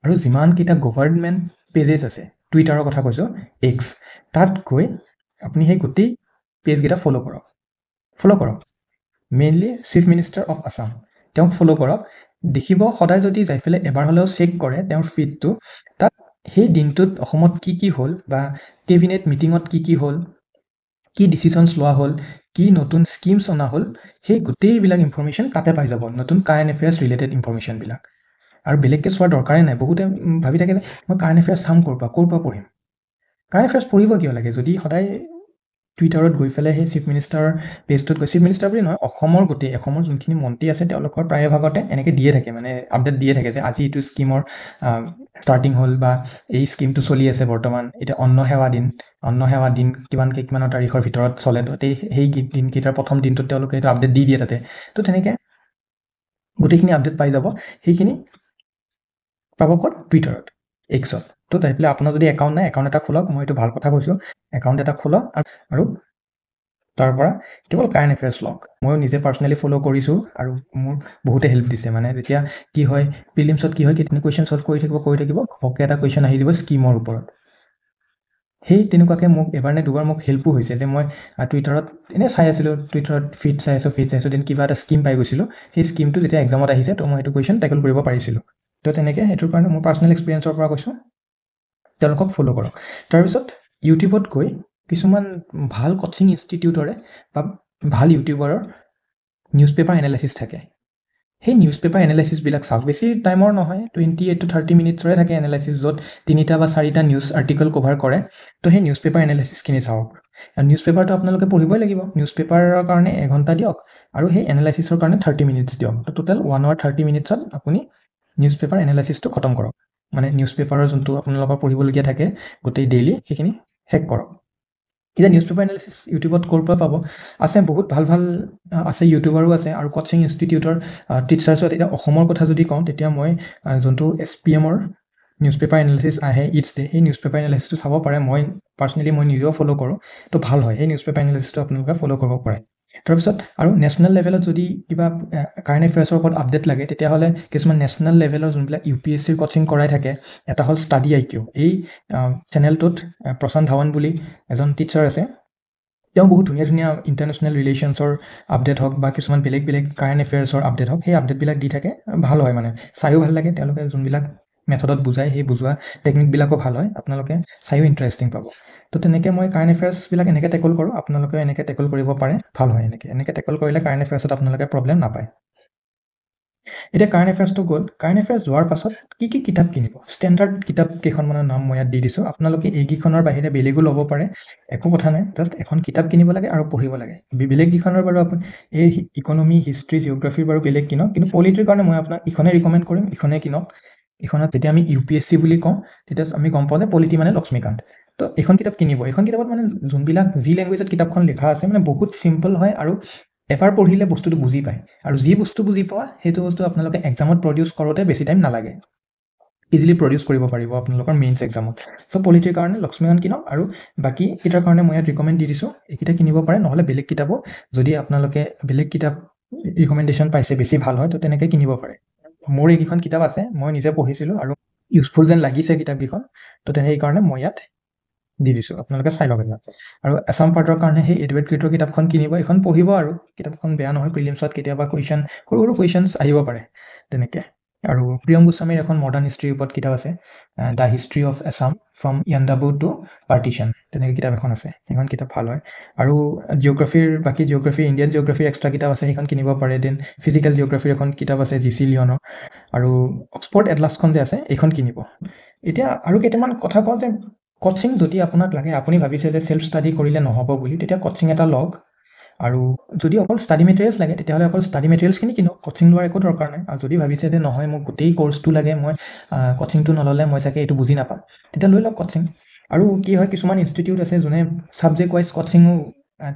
A: আৰু যিমানকেইটা গভৰ্ণমেণ্ট পেজেছ আছে, টুইটাৰৰ কথা কৈছোঁ, এক্স, তাত গৈ আপুনি সেই গোটেই পেজকেইটা ফ'ল' কৰক। Mainly chief minister of Assam, তেওঁক ফ'ল' কৰক। দেখিব সদায় যদি যাই পেলাই এবাৰ হ'লেও চেক কৰে তেওঁৰ ফিডটো, তাত সেই দিনটোত অসমত কি হ'ল, বা কেবিনেট মিটিঙত কি হ'ল, কি ডিচিশ্যনছ লোৱা হ'ল, কি নতুন স্কিমছ অনা হ'ল, সেই গোটেইবিলাক ইনফৰ্মেশ্যন তাতে পাই যাব, নতুন কাৰেণ্ট এফেয়াৰ্ছ ৰিলেটেড ইনফৰ্মেশ্যনবিলাক। আৰু বেলেগকৈ চোৱাৰ দৰকাৰেই নাই। বহুতে ভাবি থাকে মই কাৰেণ্ট এফেয়াৰ্ছ চাম ক'ৰ পৰা পঢ়িম। কাৰেণ্ট এফেয়াৰ্ছ পঢ়িব কিয় লাগে? যদি সদায় টুইটাৰত গৈ পেলাই সেই চিফ মিনিষ্টাৰ পেজটোত গৈ চিফ মিনিষ্টাৰ বুলি নহয় অসমৰ যোনখিনি মন্ত্ৰী আছে তেওঁলোকৰ প্ৰায়ভাগতে এনেকৈ দিয়ে থাকে মানে আপডেট দিয়ে থাকে যে আজি এইটো স্কিমৰ ষ্টাৰ্টিং হ'ল বা এই স্কিমটো চলি আছে বৰ্তমান এতিয়া অন্ন সেৱা দিন কিমানৰ তাৰিখৰ ভিতৰত চলে তো সেই দিনকেইটাৰ প্ৰথম দিনটোত তেওঁলোকে এইটো আপডেট দি দিয়ে তাতে তো তেনেকৈ গোটেইখিনি আপডেট পাই যাব সেইখিনি পাব ক'ত টুইটাৰত এক্সত তো তাই পেলাই আপোনাৰ যদি একাউণ্ট নাই একাউণ্ট এটা খোলক মই এইটো ভাল কথা কৈছোঁ একাউণ্ট এটা খোলক আৰু তাৰ পৰা কেৱল কাৰেণ্ট এফেয়াৰ্ছ লওক ময়ো নিজে পাৰ্চনেলি ফ'ল' কৰিছোঁ আৰু মোৰ বহুতে হেল্প দিছে মানে যেতিয়া কি হয় প্ৰিলিমছত কি হয় কেতিয়া কুৱেশ্যন ছল্ভ কৰি থাকিব ঘপককৈ এটা কুৱেশ্যন আহি যাব স্কিমৰ ওপৰত সেই তেনেকুৱাকৈ মোক এবাৰ নে দুবাৰ মোক হেল্পো হৈছে যে মই টুইটাৰত এনেই চাই আছিলোঁ টুইটাৰত ফিড চাই আছোঁ দেন কিবা এটা স্কিম পাই গৈছিলোঁ সেই স্কিমটো যেতিয়া এক্সামত আহিছে তো মই সেইটো কুৱেশ্যন টেকল কৰিব পাৰিছিলোঁ তো তেনেকৈ সেইটোৰ কাৰণে মোৰ পাৰ্চনেল এক্সপিৰিয়েঞ্চৰ পৰা কৈছোঁ তেওঁলোকক ফ'ল' কৰক তাৰপিছত ইউটিউবত গৈ কিছুমান ভাল কোচিং ইনষ্টিটিউটৰে বা ভাল ইউটিউবাৰৰ নিউজ পেপাৰ এনালাইচিছ থাকে সেই নিউজ পেপাৰ এনালাইচিছবিলাক চাওক বেছি টাইমৰ নহয় 28 to 30 মিনিটছৰে থাকে এনালাইচিছ য'ত 3টা বা 4টা নিউজ আৰ্টিকল কভাৰ কৰে তো সেই নিউজ পেপাৰ এনালাইচিছখিনি চাওক নিউজ পেপাৰটো আপোনালোকে পঢ়িবই লাগিব নিউজ পেপাৰৰ কাৰণে 1 ঘণ্টা দিয়ক আৰু সেই এনালাইচিছৰ কাৰণে 30 মিনিটছ দিয়ক তো টোটেল 1 hour 30 মিনিটছত আপুনি নিউজ পেপাৰ এনালাইচিছটো খতম কৰক মানে নিউজ পেপাৰৰ যোনটো আপোনালোকৰ পঢ়িবলগীয়া থাকে গোটেই ডেইলি সেইখিনি শেষ কৰক এতিয়া নিউজ পেপাৰ এনালাইচিছ ইউটিউবত ক'ৰ পৰা পাব আছে বহুত ভাল আছে ইউটিউবাৰো আছে আৰু কোচিং ইনষ্টিটিউটৰ টিচাৰ্ছো আছে এতিয়া অসমৰ কথা যদি কওঁ তেতিয়া মই যোনটো SPMৰ নিউজ পেপাৰ এনালাইচিছ আহে ইটছ ডে সেই নিউজ পেপাৰ এনালাইচিছটো চাব পাৰে মই পাৰ্চনেলি মই নিজেও ফ'ল' কৰোঁ তো ভাল হয় সেই নিউজ পেপাৰ এনালাইচিছটো আপোনালোকে ফ'ল' কৰিব পাৰে তাৰপিছত আৰু নেশ্যনেল লেভেলত যদি কিবা কাৰেণ্ট এফেয়াৰ্ছৰ ওপৰত আপডেট লাগে তেতিয়াহ'লে কিছুমান নেশ্যনেল লেভেলৰ যোনবিলাক UPSCৰ কোচিং কৰাই থাকে এটা হ'ল ষ্টাডি IQ এই চেনেলটোত প্ৰশান্ত ধাৱন বুলি এজন টিচাৰ আছে তেওঁ বহুত ধুনীয়া ইণ্টাৰনেশ্যনেল ৰিলেশ্যনছৰ আপডেট হওক বা কিছুমান বেলেগ কাৰেণ্ট এফেয়াৰ্ছৰ আপডেট হওক সেই আপডেটবিলাক দি থাকে ভাল হয় মানে চায়ো ভাল লাগে তেওঁলোকে যোনবিলাক মেথডত বুজায় সেই বুজোৱা টেকনিকবিলাকো ভাল হয় আপোনালোকে চায়ো ইণ্টাৰেষ্টিং পাব তো তেনেকৈ মই কাৰেণ্ট এফেয়াৰ্ছবিলাক এনেকৈ টেকল কৰোঁ আপোনালোকেও এনেকৈ টেকল কৰিব পাৰে ভাল হয় এনেকৈ টেকল কৰিলে কাৰেণ্ট এফেয়াৰ্ছত আপোনালোকে প্ৰব্লেম নাপায় এতিয়া কাৰেণ্ট এফেয়াৰ্ছটো গ'ল কাৰেণ্ট এফেয়াৰ্ছ যোৱাৰ পাছত কি কিতাপ কিনিব ষ্টেণ্ডাৰ্ড কিতাপ কেইখনমানৰ নাম মই ইয়াত দি দিছোঁ আপোনালোকে এইকেইখনৰ বাহিৰে বেলেগো ল'ব পাৰে একো কথা নাই জাষ্ট এখন কিতাপ কিনিব লাগে আৰু পঢ়িব লাগে বেলেগ কেইখনৰ বাৰু আপুনি এই ইকনমি হিষ্ট্ৰী জিঅ'গ্ৰাফিৰ বাৰু বেলেগ কিনক কিন্তু পলিটিৰ কাৰণে মই আপোনাক ইখনে ৰিকমেণ্ড কৰিম ইখনে কিনক এইখনত যেতিয়া আমি UPSC বুলি কওঁ তেতিয়া আমি গম পাওঁ যে পলিটি মানে লক্ষ্মীকান্ত তো এইখন কিতাপ কিনিব এইখন কিতাপত মানে যোনবিলাক যি লেংগুৱেজত কিতাপখন লিখা আছে মানে বহুত চিম্পল হয় আৰু এবাৰ পঢ়িলে বস্তুটো বুজি পায় আৰু যি বস্তু বুজি পোৱা সেইটো বস্তু আপোনালোকে এক্সামত প্ৰডিউচ কৰোঁতে বেছি টাইম নালাগে ইজিলি প্ৰডিউচ কৰিব পাৰিব আপোনালোকৰ মেইনছ এক্সামত চ' পলিটিৰ কাৰণে লক্ষ্মীকান্ত কিনক আৰু বাকী কেইটাৰ কাৰণে মই ইয়াত ৰিকমেণ্ড দি দিছোঁ এইকেইটা কিনিব পাৰে নহ'লে বেলেগ কিতাপো যদি আপোনালোকে বেলেগ কিতাপ ৰিকমেণ্ডেশ্যন পাইছে বেছি ভাল হয় তো তেনেকৈ কিনিব পাৰে মোৰ এইকেইখন কিতাপ আছে মই নিজে পঢ়িছিলোঁ আৰু ইউজফুল যেন লাগিছে কিতাপকেইখন তো সেইকাৰণে মই ইয়াত দি দিছোঁ আপোনালোকে চাই ল'ব আৰু আছাম পাৰ্টৰ কাৰণে সেই এডুৱেট ক্ৰিয়েটৰ কিতাপখন কিনিব এইখন পঢ়িব আৰু কিতাপখন বেয়া নহয় প্ৰিলিমছত কেতিয়াবা সৰু কুৱেশ্যনছ আহিব পাৰে তেনেকৈ আৰু প্ৰিয়ম গোস্বামীৰ এখন মডাৰ্ণ হিষ্ট্ৰীৰ ওপৰত কিতাপ আছে the history of Assam from Yandabo to partition তেনেকৈ কিতাপ এখন আছে সেইখন কিতাপ ভাল হয় আৰু বাকী জিঅ'গ্ৰাফী ইণ্ডিয়ান জিঅ'গ্ৰাফীৰ এক্সট্ৰা কিতাপ আছে সেইখন কিনিব পাৰে দেন ফিজিকেল জিঅ'গ্ৰাফীৰ এখন কিতাপ আছে GC লিঅনৰ আৰু অক্সফৰ্ড এটলাছখন যে আছে এইখন কিনিব এতিয়া আৰু কেইটামান কথা কওঁ যে কোচিং যদি আপোনাক লাগে আপুনি ভাবিছে যে চেল্ফ ষ্টাডি কৰিলে নহ'ব বুলি তেতিয়া কোচিং এটা লওক আৰু যদি অকল ষ্টাডি মেটেৰিয়েলছ লাগে তেতিয়াহ'লে অকল ষ্টাডি মেটেৰিয়েলছখিনি কিনক কোচিং লোৱাৰ একো দৰকাৰ নাই আৰু যদি ভাবিছে যে নহয় মোক গোটেই কৰ্চটো লাগে মই কোচিংটো নল'লে মই চাগে এইটো বুজি নাপাম তেতিয়া লৈ লওক কোচিং আৰু কি হয় কিছুমান ইনষ্টিটিউট আছে যোনে ছাবজেক্ট ৱাইজ কোচিঙো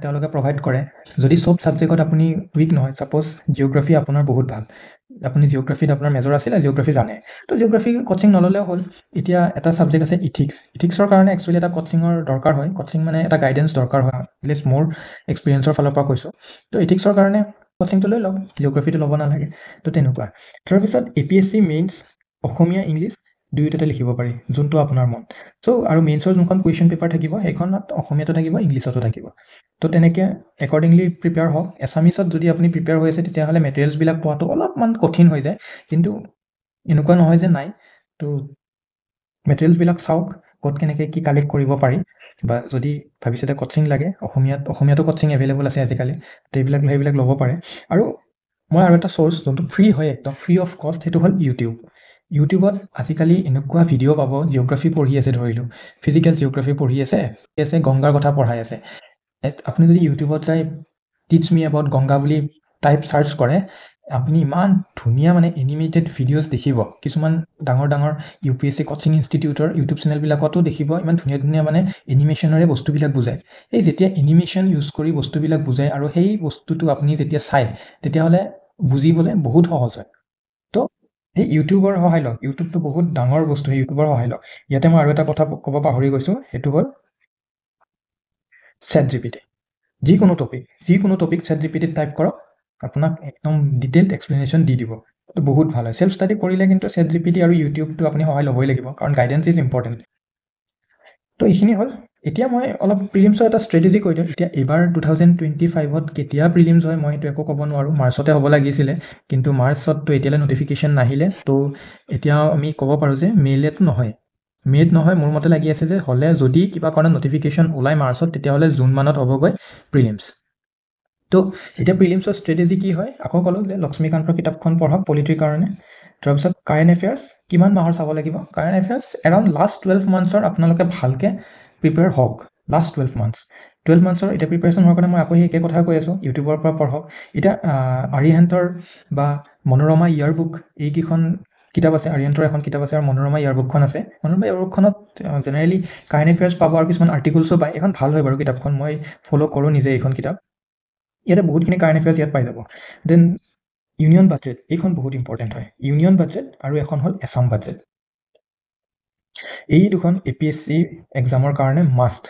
A: তেওঁলোকে প্ৰভাইড কৰে যদি চব ছাবজেক্টত আপুনি উইক নহয় ছাপ'জ জিঅ'গ্ৰাফী আপোনাৰ বহুত ভাল আপুনি জিঅ'গ্ৰাফীত আপোনাৰ মেজৰ আছিলে জিঅ'গ্ৰাফী জানে তো জিঅ'গ্ৰাফী কোচিং নল'লেও হ'ল এতিয়া এটা ছাবজেক্ট আছে ইথিক্সৰ কাৰণে একচুৱেলি এটা কোচিঙৰ দৰকাৰ হয় কোচিং মানে এটা গাইডেঞ্চ দৰকাৰ হয় এটলিষ্ট মোৰ এক্সপিৰিয়েঞ্চৰ ফালৰ পৰা কৈছোঁ তো ইথিক্সৰ কাৰণে কোচিংটো লৈ লওক জিঅ'গ্ৰাফীটো ল'ব নালাগে তো তেনেকুৱা তাৰপিছত APSC মেইনছ অসমীয়া ইংলিছ দুয়োটাতে লিখিব পাৰি যোনটো আপোনাৰ মন চ' আৰু মেইনছৰ যোনখন কুৱেশ্যন পেপাৰ থাকিব সেইখনত অসমীয়াতো থাকিব ইংলিছতো থাকিব তো তেনেকৈ একৰ্ডিংলি প্ৰিপেয়াৰ হওক এছামিছত যদি আপুনি প্ৰিপেয়াৰ হৈ আছে তেতিয়াহ'লে মেটেৰিয়েলছবিলাক পোৱাটো অলপমান কঠিন হৈ যায় কিন্তু এনেকুৱা নহয় যে নাই তো মেটেৰিয়েলছবিলাক চাওক ক'ত কেনেকৈ কি কালেক্ট কৰিব পাৰি বা যদি ভাবিছে যে কোচিং লাগে অসমীয়াতো কোচিং এভেইলেবল আছে আজিকালি তো সেইবিলাক ল'ব পাৰে আৰু মই আৰু এটা চ'ৰ্চ যোনটো ফ্ৰী হয় একদম ফ্ৰী অফ কষ্ট সেইটো হ'ল ইউটিউবত আজিকালি এনেকুৱা ভিডিঅ' পাব জিঅ'গ্ৰাফী পঢ়ি আছে ধৰিলোঁ ফিজিকেল জিঅ'গ্ৰাফী পঢ়ি আছে গংগাৰ কথা পঢ়াই আছে আপুনি যদি ইউটিউবত যাই টিচ মি এবাউট গংগা বুলি টাইপ চাৰ্চ কৰে, আপুনি ইমান ধুনীয়া মানে এনিমেটেড ভিডিঅ'জ দেখিব। কিছুমান ডাঙৰ ডাঙৰ UPSC কোচিং ইনষ্টিটিউটৰ ইউটিউব চেনেলবিলাকতো দেখিব ইমান ধুনীয়া ধুনীয়া মানে এনিমেশ্যনেৰে বস্তুবিলাক বুজায়। এই যেতিয়া এনিমেশ্যন ইউজ কৰি বস্তুবিলাক বুজায় আৰু সেই বস্তুটো আপুনি যেতিয়া চায়, তেতিয়াহ'লে বুজিবলৈ বহুত সহজ হয়। তো সেই ইউটিউবৰ সহায় লওক। ইউটিউবটো বহুত ডাঙৰ বস্তু, সেই ইউটিউবৰ সহায় লওক। ইয়াতে মই আৰু এটা কথা ক'ব পাহৰি গৈছোঁ, সেইটো হ'ল ChatGPT। যিকোনো টপিক ChatGPTত টাইপ কৰক, আপোনাক একদম ডিটেইলড এক্সপ্লেনেশ্যন দি দিব। বহুত ভাল হয়। চেল্ফ ষ্টাডি কৰিলে কিন্তু ChatGPT আৰু ইউটিউবটো আপুনি সহায় ল'বই লাগিব, কাৰণ গাইডেন্স ইজ ইম্পৰ্টেণ্ট। তো এইখিনি হ'ল। এতিয়া মই অলপ প্ৰিলিমছৰ এটা ষ্ট্ৰেটেজি কৈ দিওঁ। এতিয়া এইবাৰ 2025ত কেতিয়া প্ৰিলিমছ হয় মই এইটো একো ক'ব নোৱাৰোঁ। মাৰ্চতে হ'ব লাগিছিলে, কিন্তু মাৰ্চততো এতিয়ালৈ নটিফিকেশ্যন নাহিলে। তো এতিয়া আমি ক'ব পাৰোঁ যে মে'লেতো নহয়। মে'ত নহয়, মোৰ মতে লাগি আছে যে হ'লে যদি কিবা কাৰণত নটিফিকেশ্যন ওলাই মাৰ্চত, তেতিয়াহ'লে জুন মানত হ'বগৈ প্ৰিলিমছ। তো এতিয়া প্ৰিলিমছৰ ষ্ট্ৰেটেজি কি হয়, আকৌ ক'লোঁ যে লক্ষ্মীকান্তৰ কিতাপখন পঢ়ক পলিটিৰ কাৰণে। তাৰপিছত কাৰেণ্ট এফেয়াৰ্ছ কিমান মাহৰ চাব লাগিব? কাৰেণ্ট এফেয়াৰ্ছ এৰাউণ্ড লাষ্ট 12 মান্থছৰ আপোনালোকে ভালকৈ প্ৰিপেয়াৰ হওক। লাষ্ট 12 মান্থছ এতিয়া প্ৰিপেৰেশ্যন হোৱাৰ কাৰণে মই আকৌ সেই একে কথা কৈ আছোঁ, ইউটিউবৰ পৰা পঢ়ক। এতিয়া আৰিহান্তৰ বা মনোৰমা ইয়াৰ বুক, এইকেইখন কিতাপ আছে। আৰিহান্তৰ এখন কিতাপ আছে আৰু মনোৰমা ইয়াৰ বুকখন আছে। মনোৰমা ইয়াৰ বুকখনত জেনেৰেলি কাৰেণ্ট এফেয়াৰ্ছ পাব আৰু কিছুমান আৰ্টিকলছো পায়। এখন ভাল হয় বাৰু কিতাপখন, মই ফ'ল' কৰোঁ নিজে এইখন কিতাপ। ইয়াতে বহুতখিনি কাৰেণ্ট এফেয়াৰ্ছ ইয়াত পাই যাব। দেন ইউনিয়ন বাজেট, এইখন বহুত ইম্পৰ্টেণ্ট হয়। ইউনিয়ন বাজেট আৰু এখন হ'ল এছাম বাজেট। এই দুখন APSC এক্সামৰ কাৰণে মাষ্ট।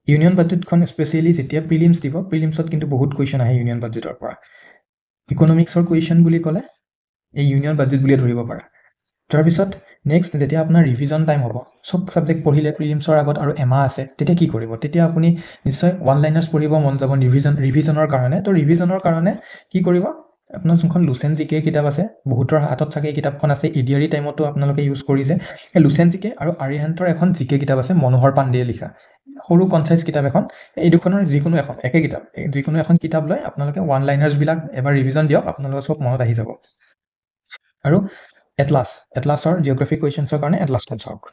A: ইউনিয়ন বাজেটখন স্পেচিয়েলি যেতিয়া প্ৰিলিমছ দিব, প্ৰিলিমছত কিন্তু বহুত কুৱেশ্যন আহে ইউনিয়ন বাজেটৰ পৰা। ইকনমিক্সৰ কুৱেশ্যন বুলি ক'লে এই ইউনিয়ন বাজেট বুলিয়ে ধৰিব পাৰা। তাৰপিছত নেক্সট যেতিয়া আপোনাৰ ৰিভিজন টাইম হ'ব, চব ছাবজেক্ট পঢ়িলে প্ৰিলিমছৰ আগত আৰু এমাহ আছে, তেতিয়া কি কৰিব? তেতিয়া আপুনি নিশ্চয় ওৱান লাইনাৰ্ছ পঢ়িব মন যাব ৰিভিজনৰ কাৰণে। তো ৰিভিজনৰ কাৰণে কি কৰিব? আপোনাৰ যোনখন লুচেন জিকে কিতাপ আছে, বহুতৰ হাতত চাগে এই কিতাপখন আছে, EDRE টাইমতো আপোনালোকে ইউজ কৰিছে। এই লুচেন জিকে আৰু আৰিহান্তৰ এখন জিকে কিতাপ আছে, মনোহৰ পাণ্ডেয়ে লিখা, সৰু কনচাইজ কিতাপ এখন। এই দুখনৰ যিকোনো এখন, একে কিতাপ, যিকোনো এখন কিতাপ লৈ আপোনালোকে ওৱান লাইনাৰ্ছবিলাক এবাৰ ৰিভিজন দিয়ক, আপোনালোকৰ চব মনত আহি যাব। আৰু এটলাছৰ জিঅ'গ্ৰাফিক কুৱেশ্যনছৰ কাৰণে এটলাছখন চাওক।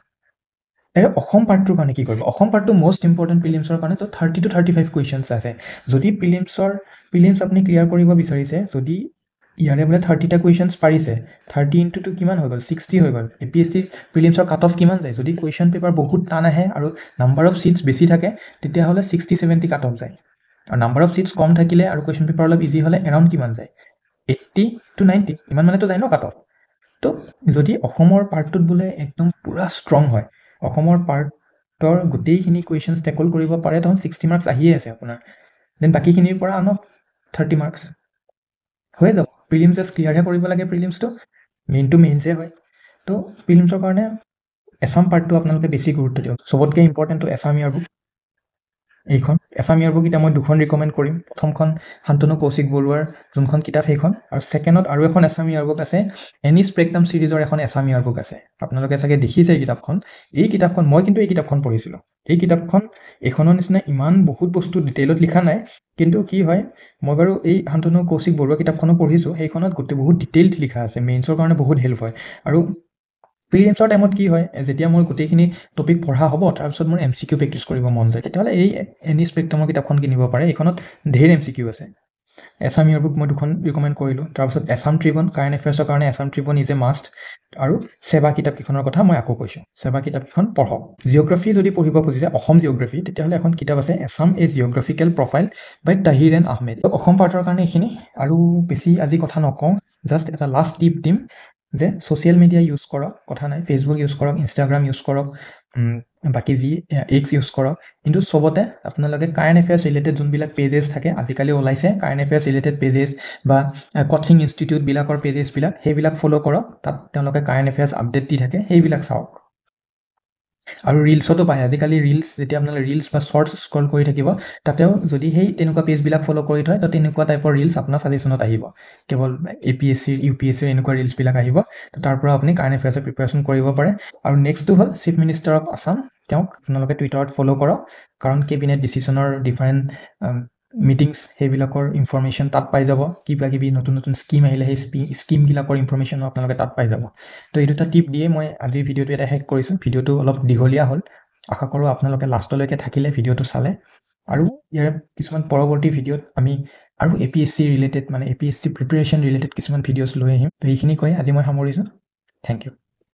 A: আৰু অসম পাৰ্টটোৰ কাৰণে কি কৰিব? অসম পাৰ্টটো মষ্ট ইম্পৰ্টেণ্ট প্ৰিলিমছৰ কাৰণে। তো 30 to 35 কুৱেশ্যনছ আছে। যদি প্ৰিলিমছ আপুনি ক্লিয়াৰ কৰিব বিচাৰিছে, যদি ইয়াৰে বোলে 30টা কুৱেশ্যনছ পাৰিছে, 30 into 2 কিমান হৈ গ'ল? 60 হৈ গ'ল। APSC প্ৰিলিমছৰ কাট অফ কিমান যায়? যদি কুৱেশ্যন পেপাৰ বহুত টান আহে আৰু নাম্বাৰ অফ ছিটছ বেছি থাকে, তেতিয়াহ'লে 60-70 কাট অফ যায়। আৰু নাম্বাৰ অফ ছিটছ কম থাকিলে আৰু কুৱেশ্যন পেপাৰ অলপ ইজি হ'লে এৰাউণ্ড কিমান যায়? 80 to 90, ইমান মানেতো যায় ন কাট অফ। তো যদি অসমৰ পাৰ্টটোত বোলে একদম পূৰা ষ্ট্ৰং হয়, অসমৰ পাৰ্টৰ গোটেইখিনি কুৱেশ্যনছ টেকল কৰিব পাৰে, তখন 60 মাৰ্কছ আহিয়ে আছে আপোনাৰ। দেন বাকীখিনিৰ পৰা আনক 30 মাৰ্কছ হৈ যাব। প্ৰিলিমছ জাষ্ট ক্লিয়াৰহে কৰিব লাগে প্ৰিলিমছটো, মেইনটো মেইনছে হয়। তো প্ৰিলিমছৰ কাৰণে এছাম পাৰ্টটো আপোনালোকে বেছি গুৰুত্ব দিয়ক। চবতকৈ ইম্পৰ্টেণ্টটো এছাম ইয়াৰ বুক। এইখন এছাম ইয়াৰ বুক এতিয়া মই দুখন ৰিকমেণ্ড কৰিম। প্ৰথমখন শান্তনু কৌশিক বৰুৱাৰ যোনখন কিতাপ সেইখন, আৰু ছেকেণ্ডত আৰু এখন এছাম ইয়াৰ বুক আছে, এনি স্পেক্ট্ৰাম ছিৰিজৰ এখন এছাম ইয়াৰ বুক আছে। আপোনালোকে চাগে দেখিছে এই কিতাপখন। মই কিন্তু এই কিতাপখন পঢ়িছিলোঁ। এই কিতাপখন এইখনৰ নিচিনা ইমান বহুত বস্তু ডিটেইলত লিখা নাই, কিন্তু কি হয়, মই বাৰু এই শান্তনু কৌশিক বৰুৱা কিতাপখনো পঢ়িছোঁ। সেইখনত বহুত ডিটেইলড লিখা আছে, মেইনছৰ কাৰণে বহুত হেল্প হয়। আৰু প্ৰিলিমছৰ টাইমত কি হয়, যেতিয়া মোৰ গোটেইখিনি টপিক পঢ়া হ'ব, তাৰপিছত মোৰ MCQ প্ৰেক্টিছ কৰিব মন যায়, তেতিয়াহ'লে এই এনি স্পেক্ট্ৰামৰ কিতাপখন কিনিব পাৰে। এইখনত ঢেৰ MCQ আছে। এছাম ইয়াৰ বুক মই দুখন ৰিকমেণ্ড কৰিলোঁ। তাৰপিছত এছাম ট্ৰিবিউন, কাৰেণ্ট এফেয়াৰ্ছৰ কাৰণে Assam Tribune is a must. আৰু ছেবা কিতাপকেইখনৰ কথা মই আকৌ কৈছোঁ, ছেবা কিতাপকেইখন পঢ়ক। জিঅ'গ্ৰাফী যদি পঢ়িব খুজিছে, অসম জিঅ'গ্ৰাফী, তেতিয়াহ'লে এখন কিতাপ আছে, Assam a geographical profile by Tahir and Ahmed. Assam পাৰ্টৰ কাৰণে এইখিনি, আৰু বেছি আজি কথা নকওঁ। জাষ্ট এটা লাষ্ট টিপ দিম যে ছ'চিয়েল মিডিয়া ইউজ কৰক, কথা নাই, ফেচবুক ইউজ কৰক, ইনষ্টাগ্ৰাম ইউজ কৰক, বাকী যি X ইউজ কৰক, কিন্তু চবতে আপোনালোকে কাৰেণ্ট এফেয়াৰ্ছ ৰিলেটেড যোনবিলাক পেজেছ থাকে, আজিকালি ওলাইছে কাৰেণ্ট এফেয়াৰ্ছ ৰিলেটেড পেজেছ বা কোচিং ইনষ্টিটিউটবিলাকৰ পেজেছবিলাক, সেইবিলাক ফ'ল' কৰক। তাত তেওঁলোকে কাৰেণ্ট এফেয়াৰ্ছ আপডেট দি থাকে, সেইবিলাক চাওক। আৰু ৰিলছতো পায় আজিকালি। যেতিয়া আপোনালোকে ৰিলছ বা শ্বৰ্টছ স্ক্ৰল কৰি থাকিব, তাতেও যদি সেই তেনেকুৱা পেজবিলাক ফ'ল' কৰি থয়, তো তেনেকুৱা টাইপৰ ৰিলছ আপোনাৰ ছাজেশ্যনত আহিব। কেৱল APSC UPSC এনেকুৱা ৰিলছবিলাক আহিব। তো তাৰ পৰা আপুনি কাৰেণ্ট এফেয়াৰ্ছৰ প্ৰিপেৰেশ্যন কৰিব পাৰে। আৰু নেক্সটটো হ'ল চিফ মিনিষ্টাৰ অফ আছাম, তেওঁক আপোনালোকে টুইটাৰত ফ'ল' কৰক, কাৰণ কেবিনেট ডিচিশ্যনৰ ডিফাৰেণ্ট মিটিংছ, সেইবিলাকৰ ইনফৰ্মেশ্যন তাত পাই যাব। কিবা কিবি নতুন নতুন স্কীম আহিলে, সেই স্কীমবিলাকৰ ইনফৰ্মেশ্যনো আপোনালোকে তাত পাই যাব। তো এই দুটা টিপ দিয়ে মই আজিৰ ভিডিঅ'টো এটা শেষ কৰিছোঁ। ভিডিঅ'টো অলপ দীঘলীয়া হ'ল, আশা কৰোঁ আপোনালোকে লাষ্টলৈকে থাকিলে ভিডিঅ'টো চালে। আৰু ইয়াৰ কিছুমান পৰৱৰ্তী ভিডিঅ'ত আমি আৰু APSC ৰিলেটেড মানে APSC প্ৰিপেৰেশ্যন ৰিলেটেড কিছুমান ভিডিঅ'ছ লৈ আহিম। তো এইখিনি কৈ আজি মই সামৰিছোঁ। Thank U.